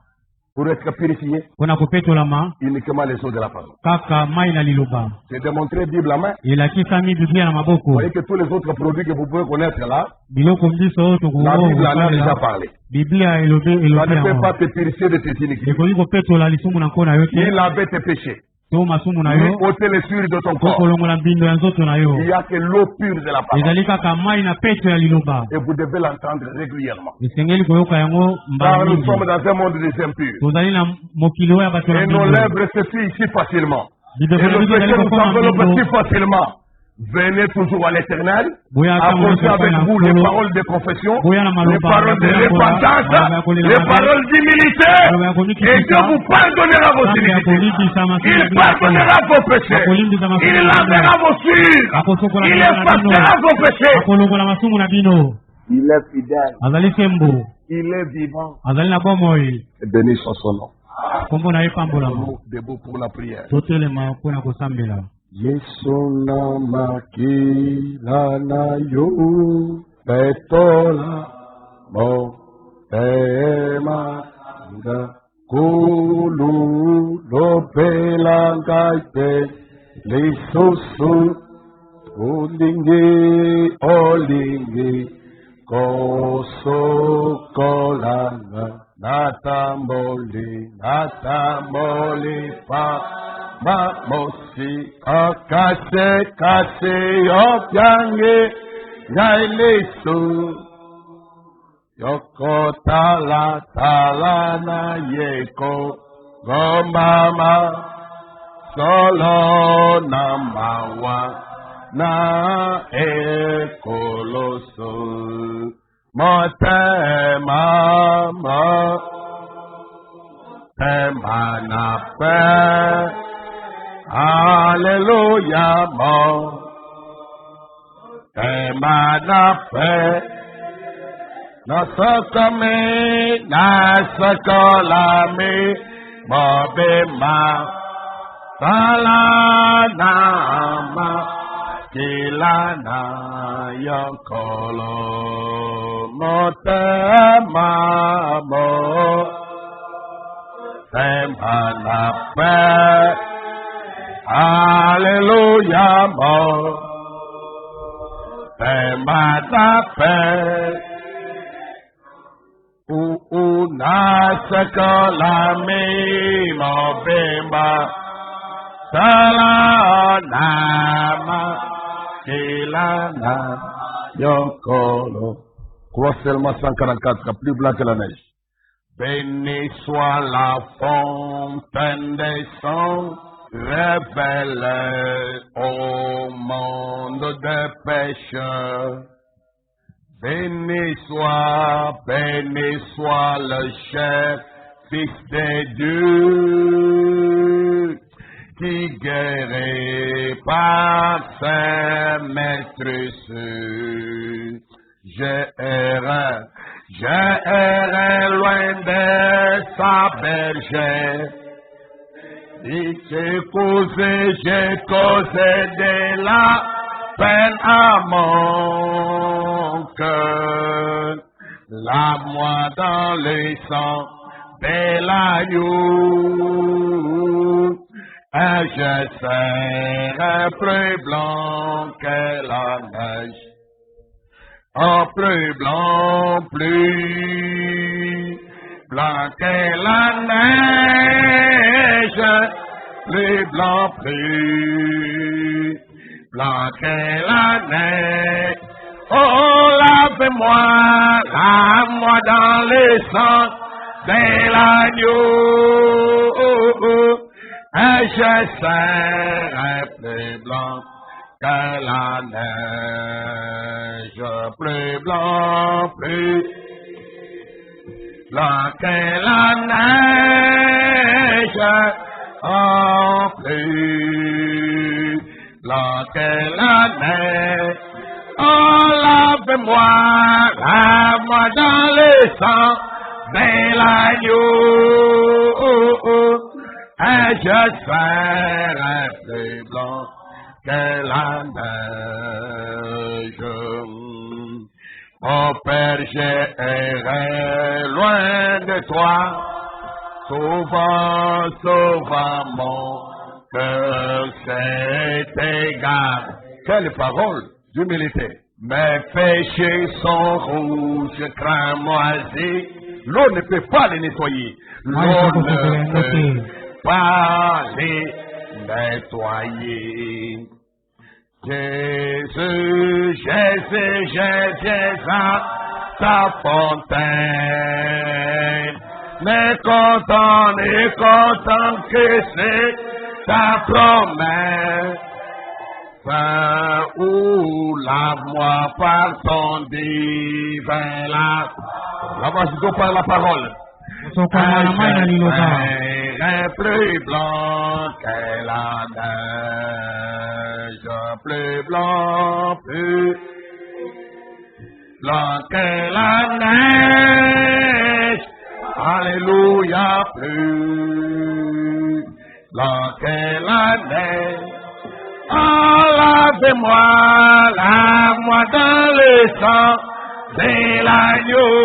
Pour être purifié, mpona kopetolama uniquement les eaux de la parole. kaka mai na liloba C'est démontré Bible à main. elakisami biblia na Vous maboko voyez que tous les autres produits que vous pouvez connaître là, biloko mbiso oyo la Bible en a déjà tokokolela parlé. biblia elobi Ça ne peut yango pas te purifier de tes iniquités. ekoki kopetola lisumu na nko na yo Il te avait tes péchés. to masumu na Il yo ôtait les sueurs de ton to corps. kolongola mbindo ya nzoto na yo Il n'y a que l'eau pure de la parole. ezali kaka mai na peto ya liloba Et vous devez l'entendre régulièrement. esengeli koyoka yango Car mbala nous mingi sommes dans un monde des impurs. tozali na mokili oyo ya bato na Et nos mbindo lèvres se fuient si facilement. Et bibeko na le biso péché ezali nous kokoma enveloppe mbindo si facilement. Venez toujours à l'éternel. boyaka Apportez avec vous les paroles de confession, les paroles de repentance, les paroles d'humilité. Et Dieu vous pardonnera vos iniquités. Il pardonnera vos péchés. Il lavera vos sueurs. Il effacera vos péchés. akolongola masumu na bino Il est fidèle. azali sembo Il est vivant. azali na bomoi Et béni soit son nom. kombo na ye pambolama Nous debout pour la prière. totelema mpona kosambela Yesu na makila na yo petola motema nga kulu lopela ngaite lisusu olingi kosokolanga natamboli pa mamosi kase opyange ngailisu yokotala na yeko gomama solo na mawa na ekoloso motema tema na pe Alléluia, mon Emanafe, Nasakame, Nasakolame, Mobema, Salanama, Kilana, Yankolo, Motema, Mo, Emanafe, Alléluia, mon Emanafe, Nasakolame, Mobema, Salanama, Kilana, Yonkolo. Croix seulement 144, plus blanc que la neige. Béni soit la fontaine des sangs, révélée au monde des pécheurs. Béni soit le chef, Fils de Dieu, qui guérit par ses maîtrises. J'ai loin de sa bergère. J'ai causé de la peine à mon cœur. Lave-moi dans le sang de l'agneau, et je serai plus blanc que la neige. Oh, plus blanc que la neige, plus blanc que la neige. Oh, lave-moi dans le sang de l'agneau, et je serai plus blanc que la neige, plus blanc que la neige, oh, plus blanc que la neige. Oh, lave-moi dans le sang de l'agneau, et je serai plus blanc que la neige. Oh Père, j'irai loin de toi, souvent mon cœur s'est égaré. Quelle parole d'humilité. Mes péchés sont rouges, cramoisis. L'eau ne peut pas les nettoyer. L'eau ne peut pas les nettoyer. Jésus, à ta fontaine. Mais content que c'est ta promesse. Ou lave-moi par ton divin lac. Lave-moi par la parole. Un plus blanc que la neige, plus blanc que la neige. Alléluia, plus blanc que la neige. Oh, lave-moi dans le sang de l'agneau,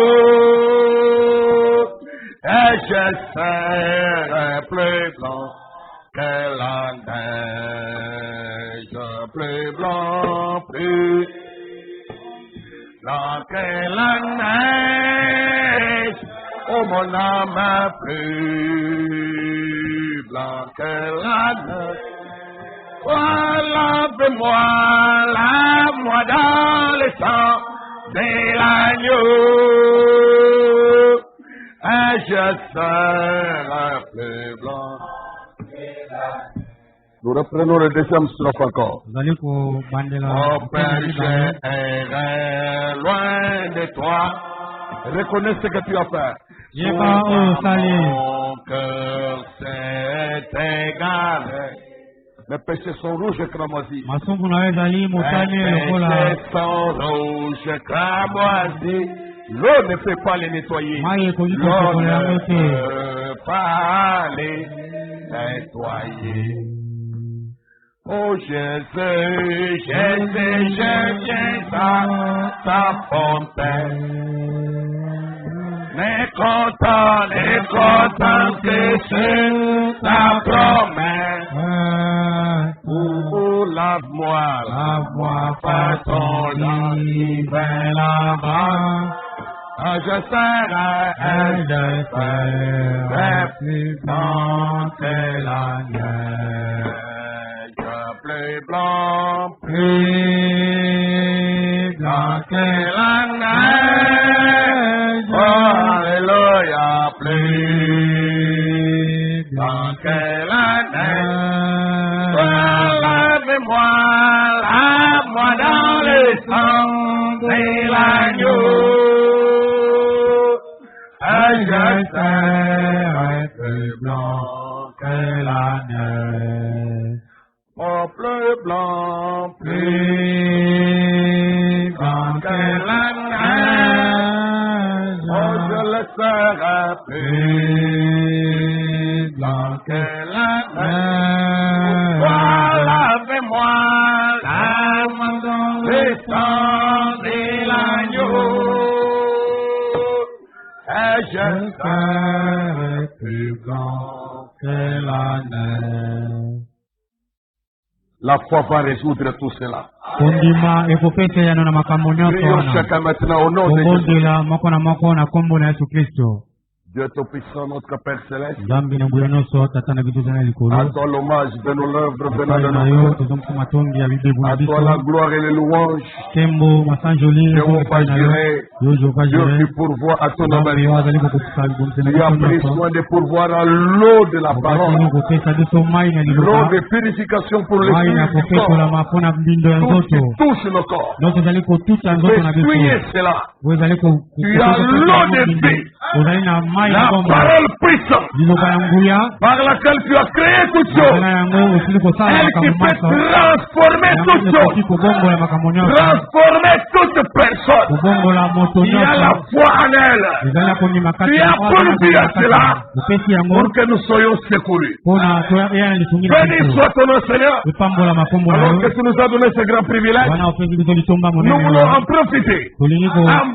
et je serai plus blanc que la neige, plus blanc que la neige. Oh, mon âme, plus blanc que la neige. Oh, lave-moi dans le sang de l'agneau, et je serai plus blanc. Nous reprenons le deuxième strophe encore. Oh Père, j'irai loin de toi. Reconnais ce que tu as fait. Mon cœur s'est égaré. Mes péchés sont rouges cramoisis. Masumbu na wewe zali mutane Mes lokola. péchés sont rouges cramoisis. L'eau ne peut pas les nettoyer. Maye kujiko L'eau sokole ne yangote. peut pas les nettoyer. Oh Jésus, Jésus, je viens à ta fontaine. Les contents que c'est ta promesse. Oh, lave-moi par ton livre là-bas. Je serai plus blanc que la neige. Plus blanc que la neige. Oh, alléluia, plus blanc que la neige. Oh, lave-moi dans le sang de l'agneau. Je serai plus blanc que la neige. Oh, plus blanc que la neige. Oh, je le serai plus blanc que la neige. Oh, lavez-moi dans le sang de l'agneau. Et je serai plus blanc que la neige. La foi va résoudre tout cela. Kundima ekupete yano na makamoni yako Prions wana. chacun maintenant au nom de Jésus. Kobondela moko na moko na kombo na Yesu Kristo. Dieu Tout-Puissant, notre Père Céleste, Zambi na mbuya nyonso tata na bitu zana à likolo. toi l'hommage de nos œuvres venant de Epai na nos yo cœurs. tozomisa matongi ya bibebu na À toi la biso. gloire et les louanges. Tembo masanjoli Jéhovah epai na yo. Jireh, Yo Jehova Dieu Jireh. qui pourvoit à ton Zambi yo besoin. azali kokokisa libongiseli Tu as biso pris nyonso. soin de pourvoir à l'eau de la Okateli parole, kopesa biso mai na l'eau liloba. de purification pour les Mai na filles du corps. kopetolama mpona mbindo ya Tout ce qui nzoto. touche nos corps. Nyonso ezali kotuta nzoto na biso. Essuyez cela. Ozali Tu as l'eau de vie, ozali na mai la ya bomba. parole puissante, Liloba ya nguya. par laquelle tu as créé toutes choses. Nzela yango osili kosala Elle qui makambo peut nyonso. transformer toutes Yango ekoki choses. kobongola makambo nyonso. Transformer toute personne. Kobongola moto Il y a la nyonso. foi en elle. Ezali na kondima kati Tu ya as pourvu à cela opesi yango pour que nous soyons secourus. mpona toya na lisungi na Béni biso. soit ton nom, Seigneur. Epambola makombo na Alors que yo. tu nous as donné ce grand privilège, Wana opesi biso litomba nous monene voulons oyo. en profiter, Tolingi en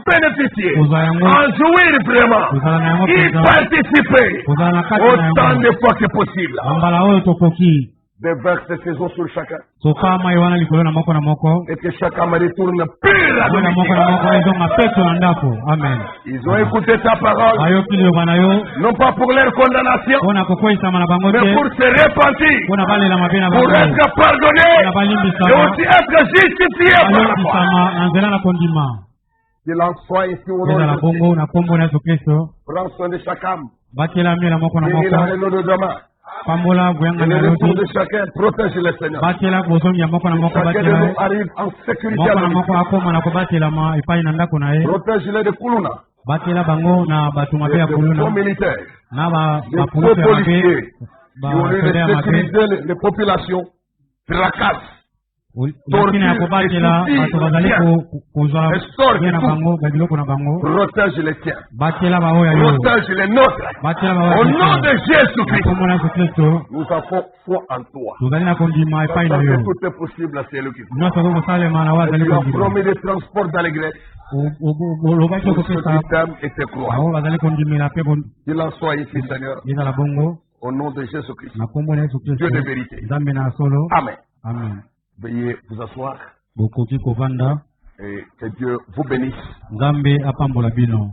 bénéficier, kozala yango. en jouir vraiment, Kozala na yango y mpenza. participer Kozala na kati na autant yango. de fois que possible. Bambala oyo tokoki. Déverse tes saisons sur chacun Soka mai wana likolo na moko na moko. et que chacun me retourne pur à Mwana moko na moko domicile. ezonga peto na ndako. Amen. Ils ont écouté ta parole, Bayoki liloba na yo. non pas pour leur condamnation, Mpona kokweyisama na bango mais te. pour se repentir, Mpona balela mabe na pour bango. être pardonné Mpona et balimbisama. aussi être justifié par la foi. Balimbisama na nzela na kondima. Qu'il en soit ici au nom Ezala de Jésus. bongo na kombo na Yesu Kristo. Prends soin de chaque âme. Batelami na moko na Bénis la moko. réunion de demain. Pambola Et goyanga le na retour de yote. chacun, protège le Seigneur. Batela bozongi ya moko na moko Chacun de batela nous ye. arrive en sécurité Moko à na la moko akoma na kobatelama epai na ndako na ye. protège-les de Kuluna, Batela bango na bato mabe ya des faux kuluna. militaires, Na des faux bapolisi ya mabe. policiers qui ont eu de Basoda ya mabe. sécuriser les populations, tracassent, Lakini ya kobatela bato bazali kozwa ye na bango babiloko na bango. protège les tiens, Batela bango ya yo. protège les nôtres. Batela bango Au ya nom de Kristo. Jésus-Christ, Kombo na Yesu Kristo. nous avons foi en toi. Tozali na kondima epai na Parce yo. que tout est possible à celui qui croit. Nyonso kokosalema na Et wazali tu as kondima. promis des transports d'allégresse olobaki pour ceux okopesa qui t'aiment et te croient. bango bazali kondimela mpe Qu'il en soit ici, Seigneur, ezala bongo au nom de Jésus-Christ. na kombo na Yesu Dieu de Kristo. vérité. Nzambe na solo. Amen. Amen. Veuillez vous asseoir Bokoki kovanda. et que Dieu vous bénisse. Nzambe apambola bino.